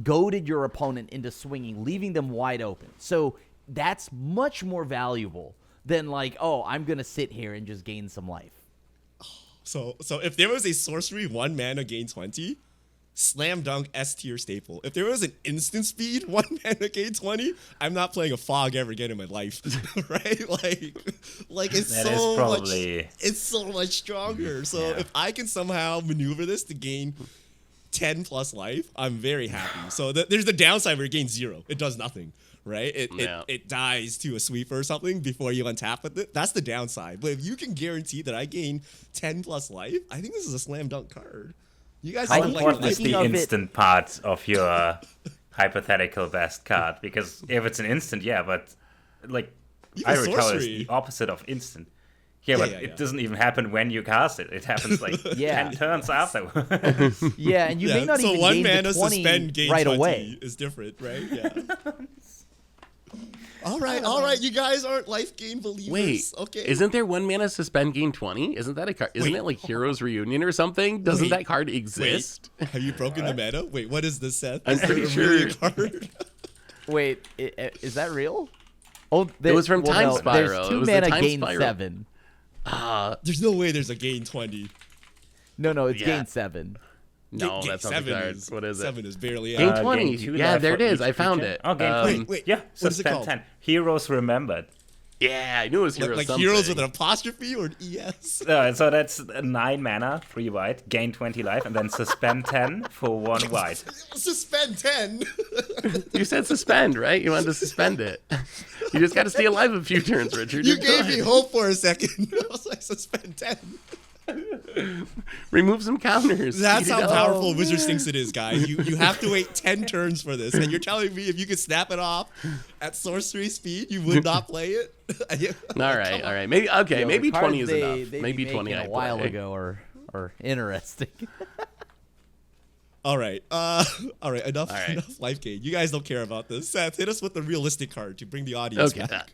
goaded your opponent into swinging, leaving them wide open. So that's much more valuable than like, oh, I'm gonna sit here and just gain some life. So if there was a sorcery 1 mana gain 20, slam dunk S tier staple. If there was an instant speed 1 mana gain 20, I'm not playing a fog ever again in my life, right? Like it's That is so probably- much. It's so much stronger. So Yeah. if I can somehow maneuver this to gain 10 plus life, I'm very happy. So there's the downside where it gains 0. It does nothing, right? Yeah. It dies to a sweeper or something before you untap with it. That's the downside. But if you can guarantee that I gain 10 plus life, I think this is a slam dunk card. You guys How have like important is thinking the of it- instant part of your hypothetical best card? Because if it's an instant, yeah, but like Even Ivory Tower is sorcery. the opposite of instant. Yeah, but yeah. it doesn't even happen when you cast it. It happens like Yeah. 10 turns afterwards. Yeah, and you may not so even one gain mana the 20 suspend gain right 20 away. is different, right? Yeah. All right. You guys aren't life gain believers. Wait, okay. Isn't there 1 mana suspend gain 20? Isn't that a card? Isn't Wait. it like Heroes Reunion or something? Doesn't that card exist? Have you broken the meta? Wait, what is this, Seth? I'm Is there pretty really sure. a card? Wait, is that real? Oh, It was from Time no, Spiral. There's It 2 was the mana Time gain Spiral. 7. There's no way there's a gain 20. No, it's Yeah. gain 7. No, Gain that's not the 7 card. is, What is it? 7 is barely Gain out. 20. Gain 2 Yeah, life there for it is. each I found creature. it. Oh, gain 20. Wait, Yeah, what is it suspend called? 10. Heroes Remembered. Yeah, I knew it was Heroes Like something. heroes with an apostrophe or an ES? So that's 9 mana, 3 white, gain 20 life, and then suspend 10 for 1 white. Suspend 10. You said suspend, right? You wanted to suspend it. You just got to stay alive a few turns, Richard. You You're gave me good. hope for a second. I was like, suspend 10. Remove some counters. That's Speed how it up. powerful Wizards thinks it is, guys. You have to wait 10 turns for this, and you're telling me if you could snap it off at sorcery speed, you would not play it? All right. Maybe okay. Yo, maybe the cards 20 is they- enough. they Maybe be 20 making I a while play. ago are interesting. All right. Enough life gain. You guys don't care about this. Seth, hit us with the realistic card to bring the audience Okay. back.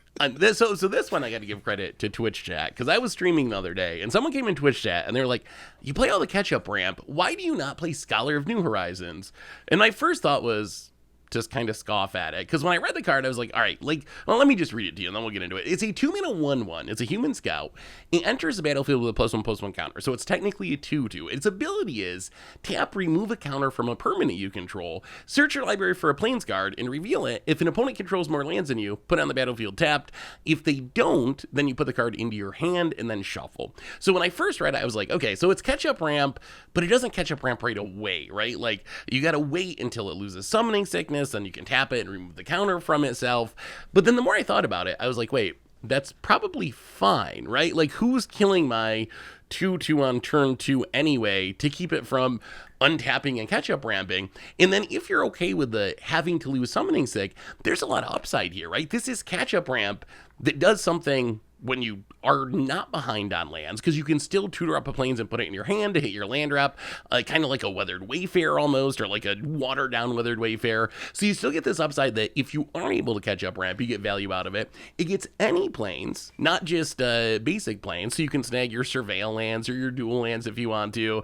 So this one I got to give credit to Twitch chat because I was streaming the other day and someone came in Twitch chat and they were like, "You play all the catch-up ramp. Why do you not play Scholar of New Horizons?" And my first thought was just kind of scoff at it because when I read the card I was like, all right, let me just read it to you and then we'll get into it. It's a 2-mana 1/1. It's a human scout. It enters the battlefield with a +1/+1 counter, so it's technically a 2/2. Its ability is tap, remove a counter from a permanent you control, search your library for a plains guard and reveal it. If an opponent controls more lands than you, put it on the battlefield tapped. If they don't, then you put the card into your hand and then shuffle. So when I first read it I was like, okay, so it's catch up ramp, but it doesn't catch up ramp right away, right? Like you got to wait until it loses summoning sickness, then you can tap it and remove the counter from itself. But then the more I thought about it, I was like, wait, that's probably fine, right? Like who's killing my 2/2 on turn 2 anyway to keep it from untapping and catch-up ramping? And then if you're okay with the having to lose summoning sick, there's a lot of upside here, right? This is catch-up ramp that does something when you are not behind on lands, because you can still tutor up a plains and put it in your hand to hit your land drop, kind of like a Weathered Wayfarer almost, or like a watered down Weathered Wayfarer. So you still get this upside that if you are able to catch up ramp, you get value out of it. It gets any plains, not just basic plains, so you can snag your Surveil lands or your dual lands if you want to.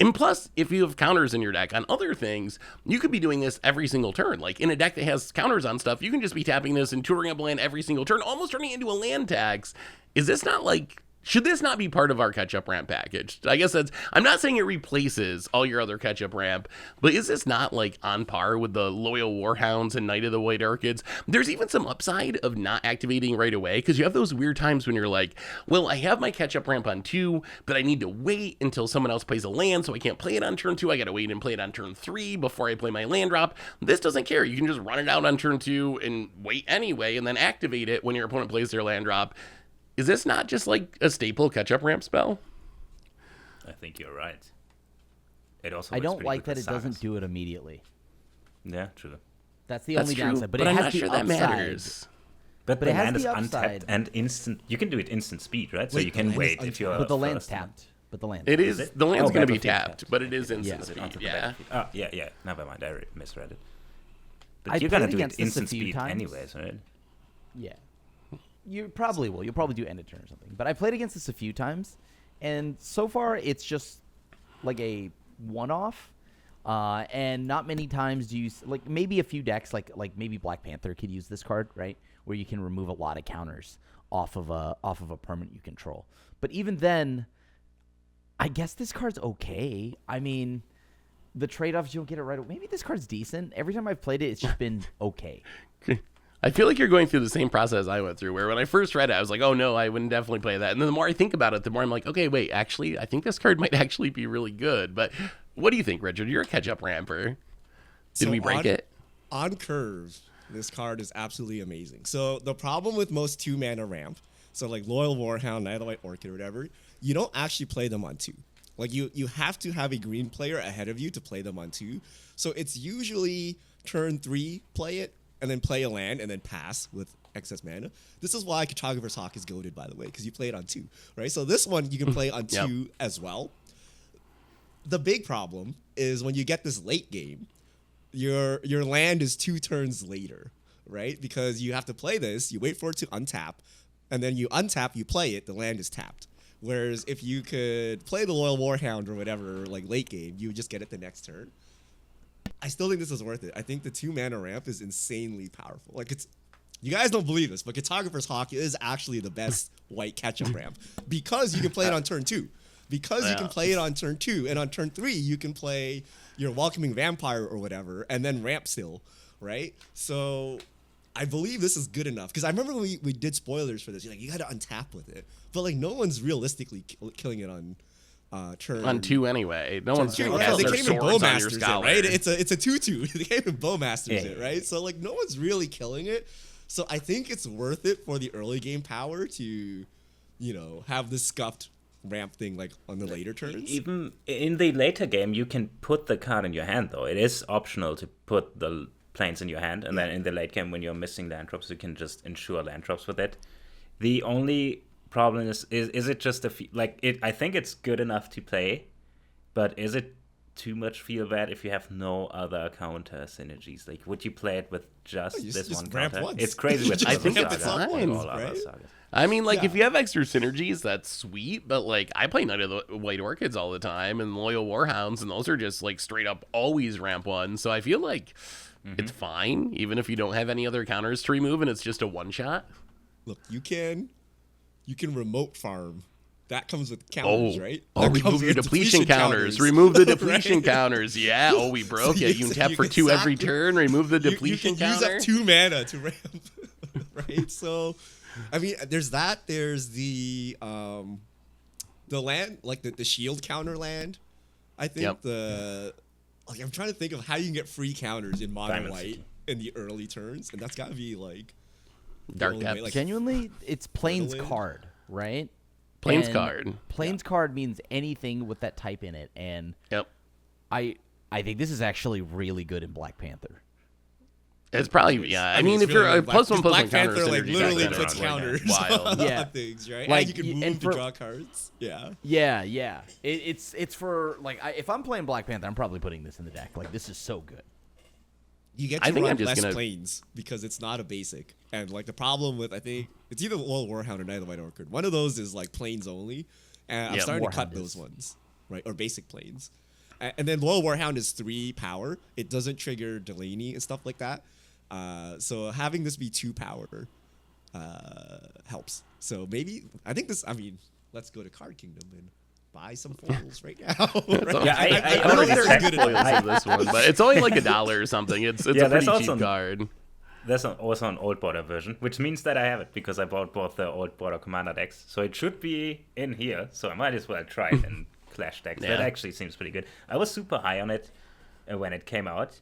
And plus, if you have counters in your deck on other things, you could be doing this every single turn. Like in a deck that has counters on stuff, you can just be tapping this and touring up a land every single turn, almost turning it into a land tax. Is this not like, should this not be part of our catch-up ramp package? I guess that's, I'm not saying it replaces all your other catch-up ramp, but is this not like on par with the Loyal Warhounds and Knight of the White Orchids? There's even some upside of not activating right away, because you have those weird times when you're like, well, I have my catch-up ramp on 2, but I need to wait until someone else plays a land, so I can't play it on turn 2. I gotta wait and play it on turn 3 before I play my land drop. This doesn't care. You can just run it out on turn 2 and wait anyway, and then activate it when your opponent plays their land drop. Is this not just like a staple catch-up ramp spell? I think you're right. It also I works don't pretty like good that with it doesn't sagas. do it immediately. Yeah, true. That's the That's only true, downside. but it I'm has not the sure that upside. matters. But But the it has land the is upside. untapped and instant. You can do it instant speed, right? So Wait, you the can land is wait if untapped. you're But the land's first. tapped. But the land. It is, it? the land's Oh, going to be battlefield tapped, tapped. but it is Yeah. instant Is it speed, onto the yeah. battlefield? Oh, yeah. Never mind. I misread it. But I you're gonna played do it against this a instant few speed times. anyways, right? Yeah. You probably will. You'll probably do end of turn or something. But I played against this a few times, and so far it's just like a one-off. And not many times do you like maybe a few decks like maybe Black Panther could use this card, right? Where you can remove a lot of counters off of a permanent you control. But even then, I guess this card's okay. I mean, the trade-offs you don't get it right away. Maybe this card's decent. Every time I've played it, it's just been okay. I feel like you're going through the same process I went through, where when I first read it, I was like, oh no, I wouldn't definitely play that. And then the more I think about it, the more I'm like, okay, wait, actually, I think this card might actually be really good. But what do you think, Richard? You're a catch-up ramper. Did So we break it? On curve, this card is absolutely amazing. So the problem with most 2-mana ramp, so like Loyal Warhound, Knight of the White Orchid or whatever, you don't actually play them on 2. Like you have to have a green player ahead of you to play them on 2. So it's usually turn 3, play it, and then play a land, and then pass with excess mana. This is why Cartographer's Hawk is goated, by the way, because you play it on 2, right? So this one you can play on 2 as well. The big problem is when you get this late game, your land is 2 turns later, right? Because you have to play this, you wait for it to untap, and then you untap, you play it, the land is tapped. Whereas if you could play the Loyal Warhound or whatever, like late game, you would just get it the next turn. I still think this is worth it. I think the 2-mana ramp is insanely powerful. Like, it's, you guys don't believe this, but Cartographer's Hawk is actually the best white catch-up ramp because you can play it on turn 2. Because you can play it on turn 2, and on turn 3 you can play your Welcoming Vampire or whatever, and then ramp still, right? So I believe this is good enough because I remember when we did spoilers for this. You're like, you got to untap with it, but like no one's realistically killing it on turn on 2 anyway. No one's two, going to right? cast They their can't even swords on your Bowmasters it, scholar. right? It's a 2/2. They can't even Bowmasters it, right? So like no one's really killing it. So I think it's worth it for the early game power to, you know, have this scuffed ramp thing like on the later turns. Even in the later game, you can put the card in your hand, though. It is optional to put the planes in your hand, and then in the late game when you're missing land drops, you can just ensure land drops with it. The only problem is it just I think it's good enough to play, but is it too much feel bad if you have no other counter synergies? Like, would you play it with just this just one ramp counter? once. It's crazy with I other think it's sagas, fine, all other right? sagas. I mean, like, Yeah. if you have extra synergies, that's sweet, but, like, I play Night of the White Orchids all the time and Loyal Warhounds, and those are just, like, straight up always ramp 1, so I feel like it's fine, even if you don't have any other counters to remove and it's just a one-shot. Look, you can remote farm. That comes with counters, right? Oh, That remove comes your with depletion counters. Remove the depletion Right? counters. Yeah. Oh, we broke So it. You can tap for 2 every exactly. turn. Remove the You depletion can counter. use up 2 mana to ramp, right? So, I mean, there's that. There's the land, like the shield counter land. I think I'm trying to think of how you can get free counters in mono Diamond white City. in the early turns, and that's got to be like Dark only Depths. way, like, Genuinely, it's Plains Riddle it. card, right? Plains And card. Plains card means anything with that type in it, and Yep. I think this is actually really good in Black Panther. It's probably, yeah. I mean, it's if you're really a like +1/+1 Black counter Panther, like synergy, literally that's puts better. counters Wild. Yeah. on things, right? Like, and you can and move for- to draw cards. Yeah. Yeah. It's for like if I'm playing Black Panther, I'm probably putting this in the deck. Like, this is so good. You get I to think run I'm just less gonna- planes because it's not a basic. And like the problem with, I think it's either Loyal Warhound or Night of the White Orchid. One of those is like planes only, and I'm Yeah, starting to Warhound cut is. those ones, right? Or basic planes. And then Loyal Warhound is 3 power. It doesn't trigger Delaney and stuff like that. So having this be 2 power helps. So maybe I think this. I mean, let's go to Card Kingdom and buy some foils right now. Right? Yeah, I I don't know if already there's checked good foils. foils in this one, but it's only like $1 or something. It's Yeah, a that's pretty cheap also- card. There's also an old border version, which means that I have it because I bought both the old border commander decks. So it should be in here. So I might as well try it in Clash decks. That Yeah. actually seems pretty good. I was super high on it when it came out.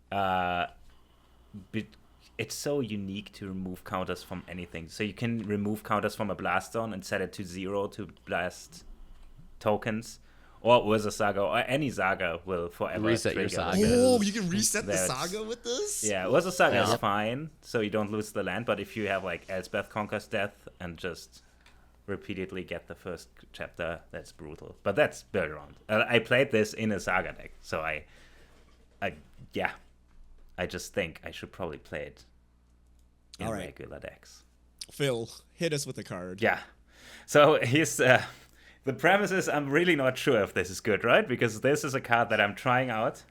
But it's so unique to remove counters from anything. So you can remove counters from a blast zone and set it to 0 to blast tokens. Or Urza Saga, or any Saga will forever Reset your trigger saga. Oh, you can reset the That's- saga with this? Yeah, Urza Saga Yeah. is fine, so you don't lose the land, but if you have like Elspeth Conquers Death and just repeatedly get the first chapter, that's brutal. But that's built around. I played this in a Saga deck, so I just think I should probably play it in All right. regular decks. Phil, hit us with a card. Yeah. So here's the premise is I'm really not sure if this is good, right? Because this is a card that I'm trying out,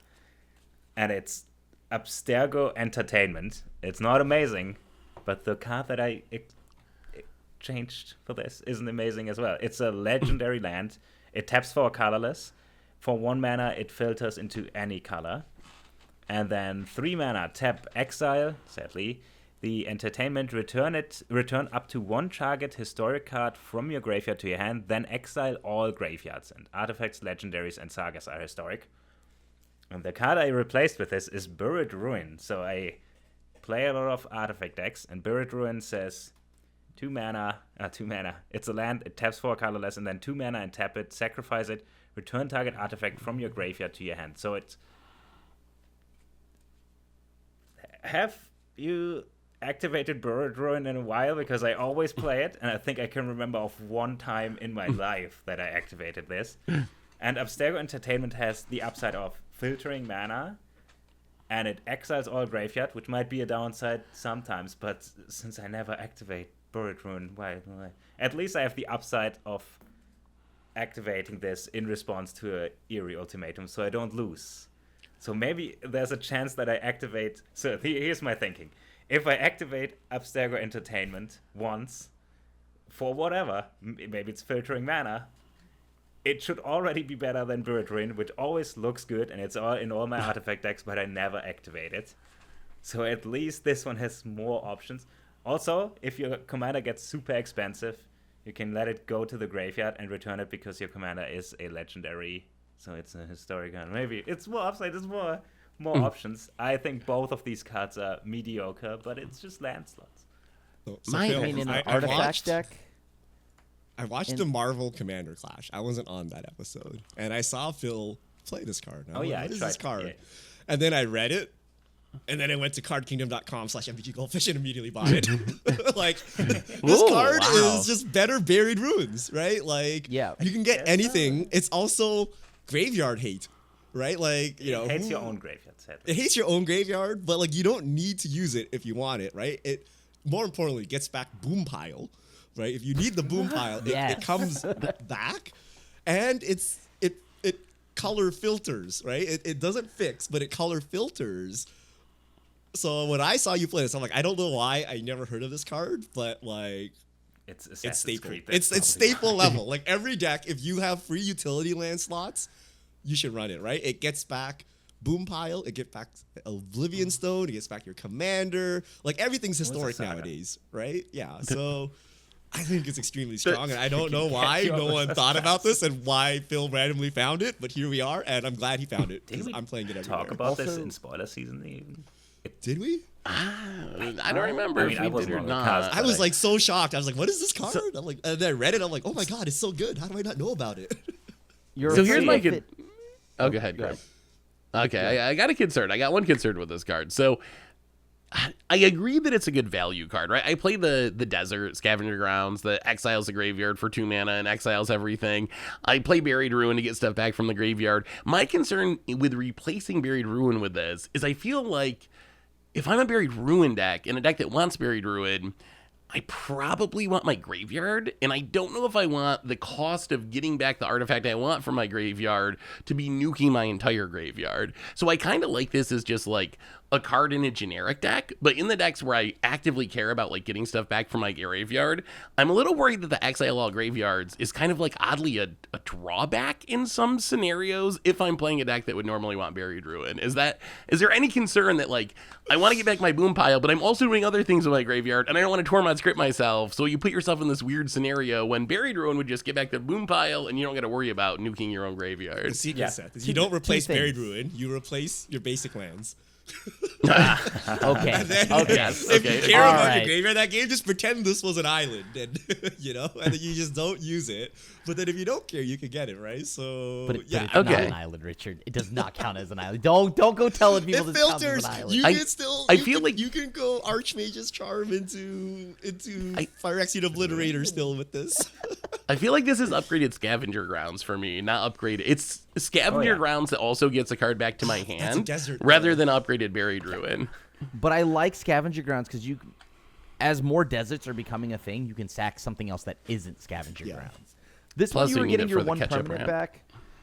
and it's Abstergo Entertainment. It's not amazing, but the card that I changed for this isn't amazing as well. It's a legendary land. It taps for a colorless. For 1 mana, it filters into any color. And then 3 mana, tap exile, sadly. The entertainment, return up to 1 target historic card from your graveyard to your hand, then exile all graveyards, and artifacts, legendaries, and sagas are historic. And the card I replaced with this is Buried Ruin. So I play a lot of artifact decks, and Buried Ruin says 2 mana. It's a land, it taps for a colorless, and then 2 mana and tap it, sacrifice it, return target artifact from your graveyard to your hand. So it's... Have you activated Buried Ruin in a while? Because I always play it, and I think I can remember of 1 time in my life that I activated this. And Abstergo Entertainment has the upside of filtering mana, and it exiles all graveyard, which might be a downside sometimes, but since I never activate Buried Ruin, why? At least I have the upside of activating this in response to a Eerie Ultimatum, so I don't lose. So maybe there's a chance that I activate... So here's my thinking. If I activate Abstergo Entertainment once, for whatever, maybe it's filtering mana, it should already be better than Buried Ruin, which always looks good, and it's all in all my artifact decks, but I never activate it. So at least this one has more options. Also, if your commander gets super expensive, you can let it go to the graveyard and return it because your commander is a legendary, so it's a historic card. Maybe it's more upside, it's more options. I think both of these cards are mediocre, but it's just land slots. So I Phil, mean, in an I artifact watched- deck. I watched the Marvel Commander Clash. I wasn't on that episode, and I saw Phil play this card. And I'm like, I what is tried. this card? Yeah. And then I read it, and then I went to cardkingdom.com/MVG Goldfish and immediately bought it. Like, this Ooh, card wow. is just better Buried Ruins, right? Like, Yeah. you can get anything. It's also graveyard hate, right? Like, you know, It hates your own graveyard, sadly. it hates your own graveyard, but like you don't need to use it if you want it, right? It more importantly gets back Boom Pile, right? If you need the Boom Pile, Yes. it comes back, and it color filters, right? It doesn't fix, but it color filters. So when I saw you play this, I'm like, I don't know why I never heard of this card, but like It's it's staple. Creed, It's that's staple level. Like every deck, if you have free utility land slots, you should run it, right? It gets back Boom Pile, it gets back Oblivion Stone, it gets back your commander. Like everything's historic Saga? nowadays, right? Yeah. So I think it's extremely strong, and I don't know why no one thought about this and why Phil randomly found it, but here we are, and I'm glad he found it because Did we I'm playing it everywhere. talk about this Also- in spoiler season even? Did we? I don't remember I mean, if I we wasn't did or on the not. cast. I was like so shocked. I was like, "What is this card?" I'm like, and then I read it. I'm like, "Oh my god, it's so good! How do I not know about it?" You're So here's afraid my if good- it- Oh, go ahead, Graham. Okay, I got a concern. I got one concern with this card. So I agree that it's a good value card, right? I play the Desert, Scavenger Grounds, that exiles the graveyard for 2 mana and exiles everything. I play Buried Ruin to get stuff back from the graveyard. My concern with replacing Buried Ruin with this is I feel like if I'm a Buried Ruin deck, in a deck that wants Buried Ruin, I probably want my graveyard, and I don't know if I want the cost of getting back the artifact I want from my graveyard to be nuking my entire graveyard. So I kind of like this as just like a card in a generic deck, but in the decks where I actively care about like getting stuff back from my graveyard, I'm a little worried that the exile all graveyards is kind of like oddly a drawback in some scenarios if I'm playing a deck that would normally want Buried Ruin. Is there any concern that like I want to get back my Boom Pile, but I'm also doing other things with my graveyard and I don't want to Tormod script myself, so you put yourself in this weird scenario when Buried Ruin would just get back the Boom Pile and you don't got to worry about nuking your own graveyard. The secret Yeah. set is you don't replace things. Buried Ruin, you replace your basic lands. Okay. And then Okay. Yes, if okay. you care All about right. your graveyard that game, just pretend this was an island, and you know, and then you just don't use it. But then if you don't care, you can get it, right? So But yeah, it's not Okay. an island, Richard. It does not count as an island. Don't go telling people it this counts as filters. an island. You I- can still. I you feel can- like- you can go Archmage's Charm into Phyrexian Obliterator still with this. I feel like this is upgraded Scavenger Grounds for me, not upgraded. It's Scavenger Oh, yeah. Grounds that also gets a card back to my hand, desert, rather than upgraded Buried Ruin. But I like Scavenger Grounds because as more deserts are becoming a thing, you can sack something else that isn't Scavenger Yeah. Grounds. This Plus one you you were need getting it your for the one catch-up permanent ramp. back,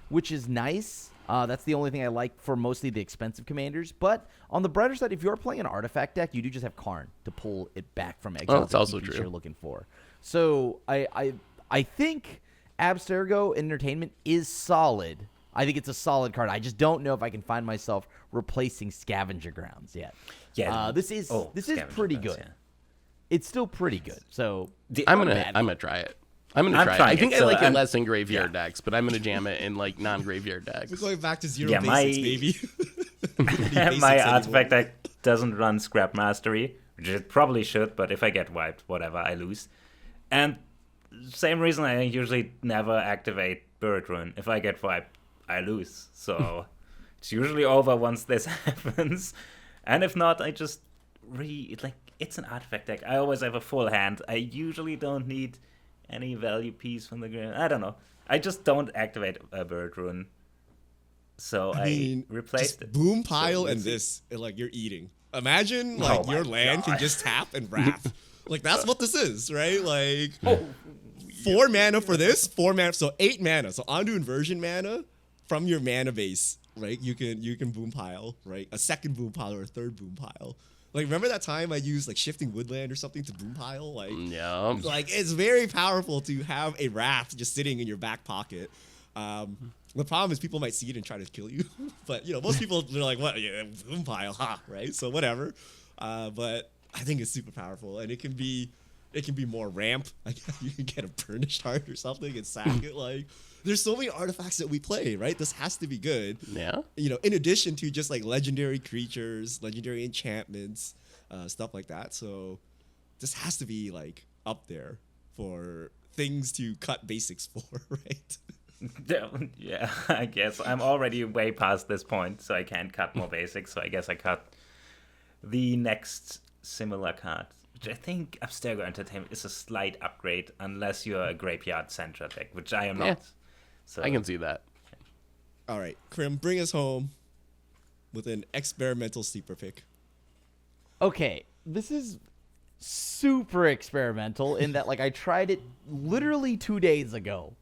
which is nice. That's the only thing I like for mostly the expensive commanders. But on the brighter side, if you're playing an artifact deck, you do just have Karn to pull it back from exile. that's the also key piece true. You're looking for. So I think Abstergo Entertainment is solid. I think it's a solid card. I just don't know if I can find myself replacing Scavenger Grounds yet. Yeah. This is Scavenger pretty Grounds, good. yeah. It's still pretty good. So I'm not gonna bad. try it. I'm gonna I'm try it. trying I think it, I so like it I'm- less in graveyard decks, but I'm gonna jam it in like non-graveyard decks. We're going back to zero Yeah, basics, my- baby. Don't need basics My anymore. artifact deck doesn't run Scrap Mastery, which it probably should, but if I get wiped, whatever, I lose. And same reason I usually never activate Buried Ruin. If I get wiped, I lose. So it's usually over once this happens. And if not, I just it's an artifact deck. I always have a full hand. I usually don't need any value piece from the ground. I don't know. I just don't activate Buried Ruin So I mean, replaced just it. boom pile So and let's see. this, and like you're eating. Imagine Oh like my your land can God. just tap and wrath. Like that's what this is, right? Like 4 mana for this, 4 mana, so 8 mana. So onto inversion mana from your mana base, right? You can boom pile, right? A second boom pile or a third boom pile. Like remember that time I used like shifting woodland or something to boom pile? Like Yeah. like it's very powerful to have a wrath just sitting in your back pocket. The problem is people might see it and try to kill you, but you know most people they're like, "What? Yeah, boom pile, ha!" Right? So whatever. But I think it's super powerful, and it can be more ramp. Like you can get a burnished heart or something and sack it. Like there's so many artifacts that we play, right? This has to be good. Yeah. You know, in addition to just like legendary creatures, legendary enchantments, stuff like that. So this has to be like up there for things to cut basics for, right? Yeah, I guess I'm already way past this point, so I can't cut more basics. So I guess I cut the next similar card, which I think Abstergo Entertainment is a slight upgrade, unless you're a Graveyard Centra deck, which I am Yeah. not. So I can see that. All right, Krim, bring us home with an experimental sleeper pick. Okay, this is super experimental in that, like, I tried it literally 2 days ago,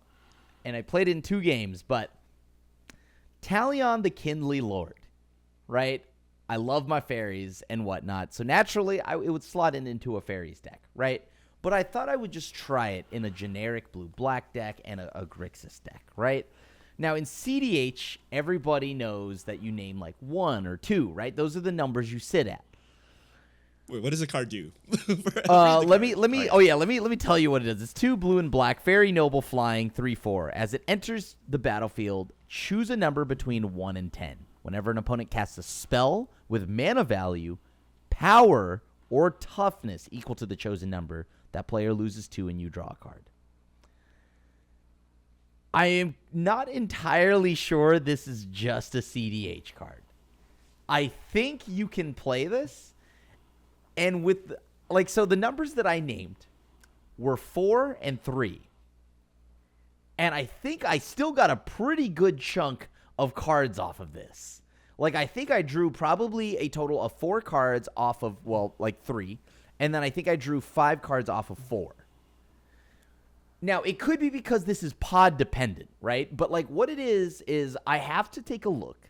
and I played it in 2 games, but Talion the Kindly Lord, right? I love my fairies and whatnot, so naturally it would slot into a fairies deck, right? But I thought I would just try it in a generic blue-black deck and a Grixis deck, right? Now, in CDH, everybody knows that you name, like, 1 or 2, right? Those are the numbers you sit at. Wait, what does a card do? Let me tell you what it is. It's 2 blue and black, Fairy Noble Flying, 3/4. As it enters the battlefield, choose a number between 1 and 10. Whenever an opponent casts a spell with mana value, power, or toughness equal to the chosen number, that player loses 2 and you draw a card. I am not entirely sure this is just a CDH card. I think you can play this. And with, like, so the numbers that I named were 4 and 3. And I think I still got a pretty good chunk of cards off of this. Like, I think I drew probably a total of 4 cards off of, well, like 3. And then I think I drew 5 cards off of 4. Now, it could be because this is pod dependent, right? But, like, what it is I have to take a look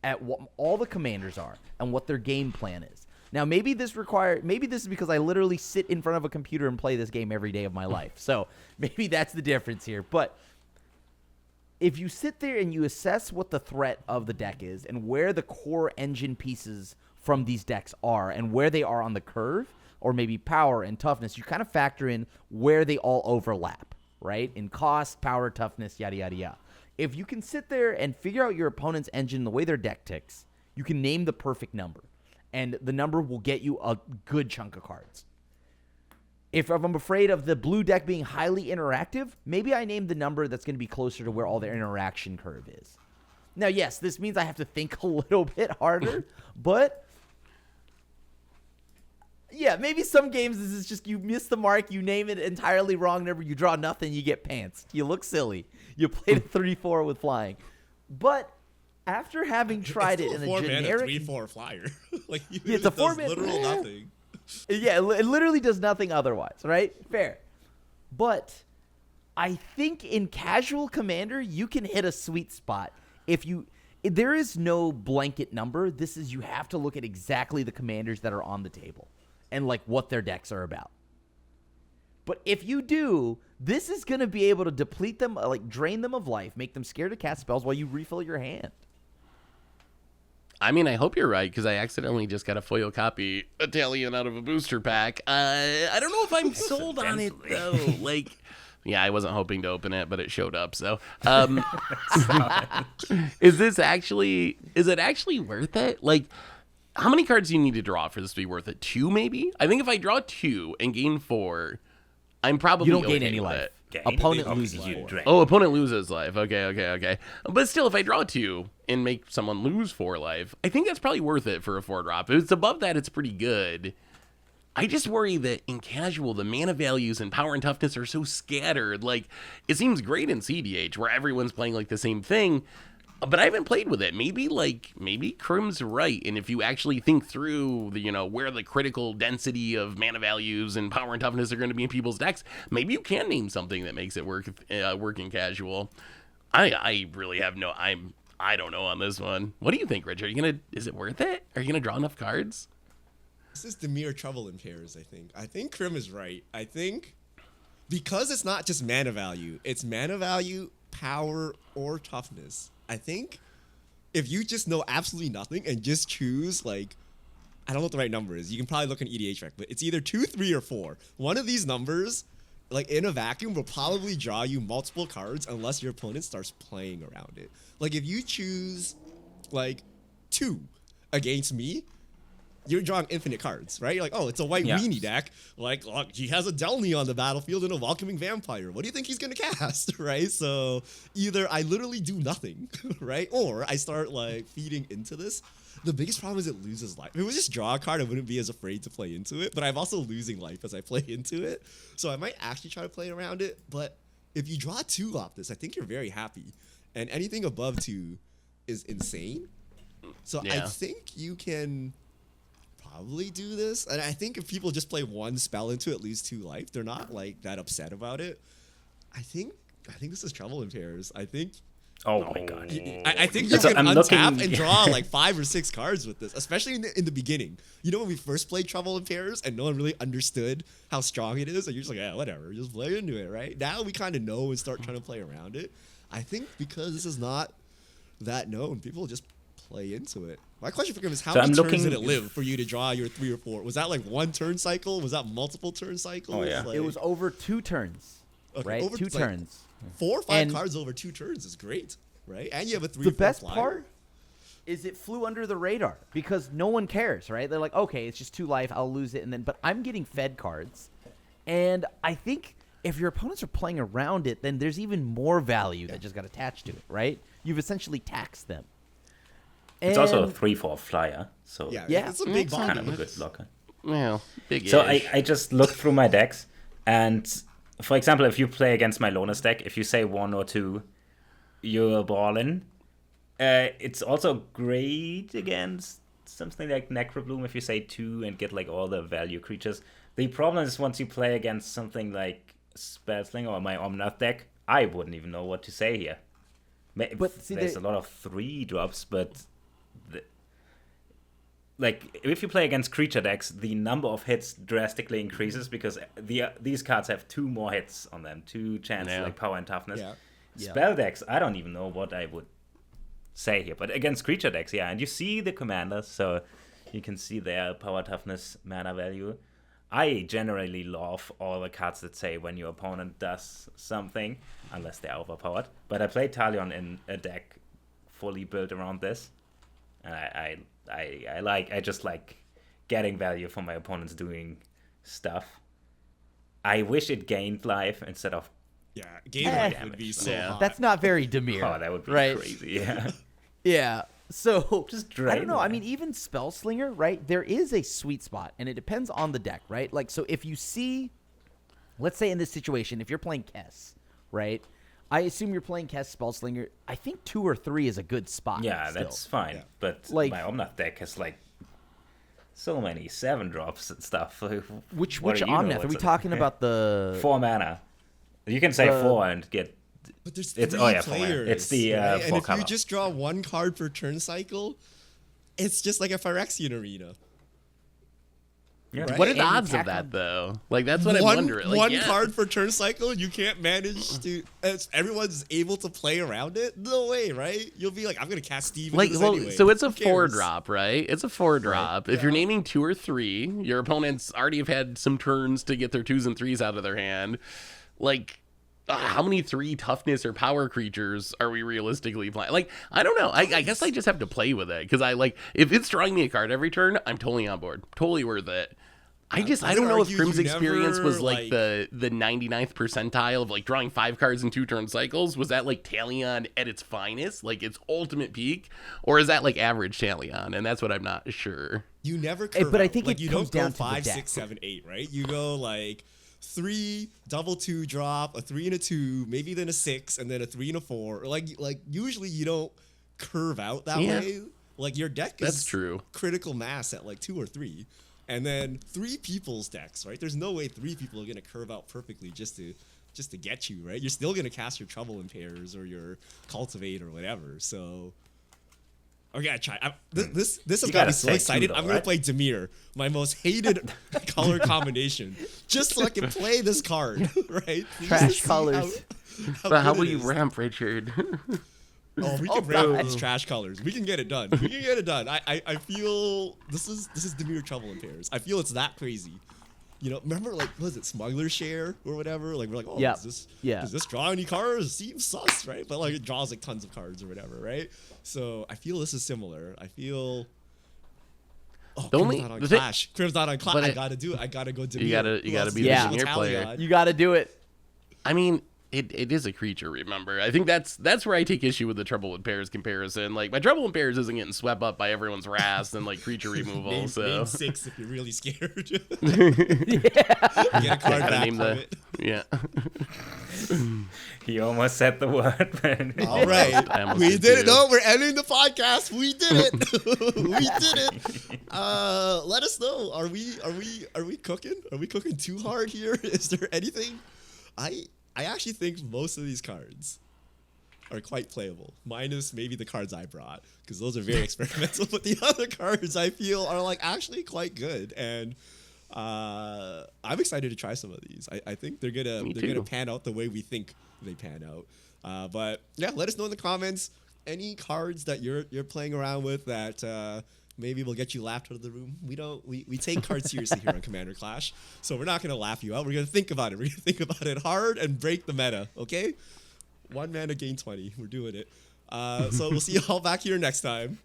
at what all the commanders are and what their game plan is. Now, maybe this is because I literally sit in front of a computer and play this game every day of my life. So maybe that's the difference here. But if you sit there and you assess what the threat of the deck is and where the core engine pieces from these decks are and where they are on the curve, or maybe power and toughness, you kind of factor in where they all overlap, right? In cost, power, toughness, yada, yada, yada. If you can sit there and figure out your opponent's engine, the way their deck ticks, you can name the perfect number. And the number will get you a good chunk of cards. If I'm afraid of the blue deck being highly interactive, maybe I name the number that's going to be closer to where all their interaction curve is. Now, yes, this means I have to think a little bit harder, but yeah, maybe some games this is just you miss the mark, you name it entirely wrong number, you draw nothing, you get pantsed. You look silly. You played a 3/4 with flying. But after having tried it in a generic 3/4 flyer, like it's a 4-mana, literal nothing. Yeah, it literally does nothing otherwise, right? Fair. But I think in casual commander, you can hit a sweet spot. There is no blanket number. You have to look at exactly the commanders that are on the table and like what their decks are about. But if you do, this is going to be able to deplete them, like drain them of life, make them scared to cast spells while you refill your hand. I mean, I hope you're right, because I accidentally just got a foil copy Italian out of a booster pack. I don't know if I'm sold on it, though. Like, yeah, I wasn't hoping to open it, but it showed up, so. Is it actually worth it? Like, how many cards do you need to draw for this to be worth it? 2, maybe? I think if I draw 2 and gain 4, I'm probably You don't okay gain any with life. it. Opponent Obviously, loses you 4. drain. Oh, opponent loses life. Okay. But still, if I draw 2 and make someone lose 4 life, I think that's probably worth it for a 4-drop. If it's above that, it's pretty good. I just worry that in casual, the mana values and power and toughness are so scattered. Like, it seems great in CDH, where everyone's playing like the same thing. But I haven't played with it. Maybe Krim's right, and if you actually think through where the critical density of mana values and power and toughness are going to be in people's decks, maybe you can name something that makes it work in casual. I really have I don't know on this one. What do you think, Rich? Is it worth it? Are you gonna draw enough cards? This is the mere trouble in pairs, I think. I think Krim is right. I think because it's not just mana value, it's mana value, power, or toughness. I think if you just know absolutely nothing and just choose, like, I don't know what the right number is. You can probably look in EDH rec, but it's either 2, 3, or 4. One of these numbers, like, in a vacuum, will probably draw you multiple cards unless your opponent starts playing around it. Like, if you choose, like, 2 against me, you're drawing infinite cards, right? You're like, oh, it's a white weenie deck. Like, look, he has a Delny on the battlefield and a Welcoming Vampire. What do you think he's going to cast, right? So either I literally do nothing, right? Or I start, like, feeding into this. The biggest problem is it loses life. If it was just draw a card, I wouldn't be as afraid to play into it. But I'm also losing life as I play into it. So I might actually try to play around it. But if you draw 2 off this, I think you're very happy. And anything above 2 is insane. So I think you can probably do this, and I think if people just play 1 spell into it, lose 2 life, they're not like that upset about it. I think this is trouble in pairs. I think. Oh my god! I think you can untap and draw like 5 or 6 cards with this, especially in the beginning. You know, when we first played trouble in pairs and no one really understood how strong it is, and you're just like, yeah, whatever, just play into it, right? Now we kind of know and start trying to play around it. I think because this is not that known, people just play into it. My question for him is how many turns did it live for you to draw your 3 or 4? Was that like 1 turn cycle? Was that multiple turn cycles? Oh, yeah. Like, It was over 2 turns, right? over, 2 like, turns. 4 or 5 And cards over 2 turns is great, right? And you have a 3 the or 4 best flyer. part is it flew under the radar because no one cares, right? They're like, okay, it's just 2 life, I'll lose it, but I'm getting fed cards, and I think if your opponents are playing around it, then there's even more value that just got attached to it, right? You've essentially taxed them. It's also a 3/4 flyer, so yeah, it's a big body. kind of a good blocker. Well, big. So I just looked through my decks, and for example, if you play against my Lonas deck, if you say 1 or 2, you're balling. It's also great against something like Necrobloom if you say 2 and get like all the value creatures. The problem is once you play against something like Spellslinger or my Omnath deck, I wouldn't even know what to say here. But see, there's a lot of 3 drops, but like if you play against creature decks, the number of hits drastically increases because these cards have 2 more hits on them, 2 chances like power and toughness. Spell decks, I don't even know what I would say here, but against creature decks, and you see the commanders, so you can see their power, toughness, mana value. I generally love all the cards that say when your opponent does something, unless they're overpowered. But I played Talion in a deck fully built around this. And I just like getting value from my opponents doing stuff. I wish it gained life instead of gain life would be so hot. That's not very Dimir. Oh, that would be right? crazy. Yeah. So just I don't know. I mean, even Spellslinger, right? There is a sweet spot, and it depends on the deck, right? Like, so if you see, let's say in this situation, if you're playing Kess, right? I assume you're playing Kess Spellslinger. I think 2 or 3 is a good spot. Yeah, still. that's fine. But like, my Omnath deck has like so many 7 drops and stuff. Which Omnath? Are we talking about the 4 mana? You can say 4 and get. But there's 3 players. It's the right? And if color. you just draw 1 card per turn cycle, it's just like a Phyrexian arena. Yeah. Right? What are the odds of that, though? Like, that's what I'm wondering. Like, one card per turn cycle, you can't manage to. Everyone's able to play around it. No way, right? You'll be like, I'm gonna cast Steve. Like, anyway. so it's a Who cares? 4-drop, right? It's a 4-drop. If you're naming 2 or 3, your opponents already have had some turns to get their 2s and 3s out of their hand. Like, how many 3 toughness or power creatures are we realistically playing? Like, I don't know. I guess I just have to play with it because if it's drawing me a card every turn, I'm totally on board. Totally worth it. I don't know if Crim's experience was like the 99th percentile of like drawing 5 cards in 2 turn cycles. Was that like Talion at its finest, like its ultimate peak, or is that like average Talion? And that's what I'm not sure. You never curve but I out. think like, it you comes don't down go to the 5, deck. 6, 7, 8, right? You go like 3 double 2 drop, a 3 and a 2, maybe then a 6, and then a 3 and a 4. Like usually you don't curve out that Yeah. way. Like your deck That's is true. critical mass at like 2 or 3, and then 3 people's decks, right? There's no way 3 people are gonna curve out perfectly just to get you, right? You're still gonna cast your Trouble in Pairs or your Cultivate or whatever. So I gotta try. This has You got gotta me so say excited. two, though, I'm gonna right? play Dimir, my most hated color combination, just so I can play this card, right? Just Trash to see colors. But how good will it you is. ramp, Richard? Oh, we Oh, can ramp God. these trash colors. We can get it done. We can get it done. I feel this is Dimir Trouble in Pairs. I feel it's that crazy. You know, remember like was it Smuggler Share or whatever? Like we're like, oh, Yep. does Yeah. this draw any cards? Seems sus, right? But like it draws like tons of cards or whatever, right? So I feel this is similar. I feel. Oh, The Crib's only- not on the thing- Clash. Crib's not on Clash. but I it- gotta do it. I gotta go Dimir. You gotta Who be else the is Yeah. Dimir? player. Talion. You got to do it. I mean, it is a creature, remember? I think that's where I take issue with the Trouble in Pairs comparison. Like, my Trouble in Pairs isn't getting swept up by everyone's wrath and, like, creature removal, Name, so... name 6 if you're really scared. Get a card Gotta back name from the... it. Yeah. He almost said the word, but All right, I almost we did did it. too. No, we're ending the podcast. We did it. We did it. Let us know. Are we cooking? Are we cooking too hard here? Is there anything? I actually think most of these cards are quite playable, minus maybe the cards I brought, because those are very experimental. But the other cards I feel are like actually quite good, and I'm excited to try some of these. I think they're Me gonna too. pan out the way we think they pan out. But yeah, let us know in the comments any cards that you're playing around with that maybe will get you laughed out of the room. We take cards seriously here on Commander Clash, so we're not gonna laugh you out. We're gonna think about it. We're gonna think about it hard and break the meta. Okay, 1 mana gain 20. We're doing it. So we'll see you all back here next time.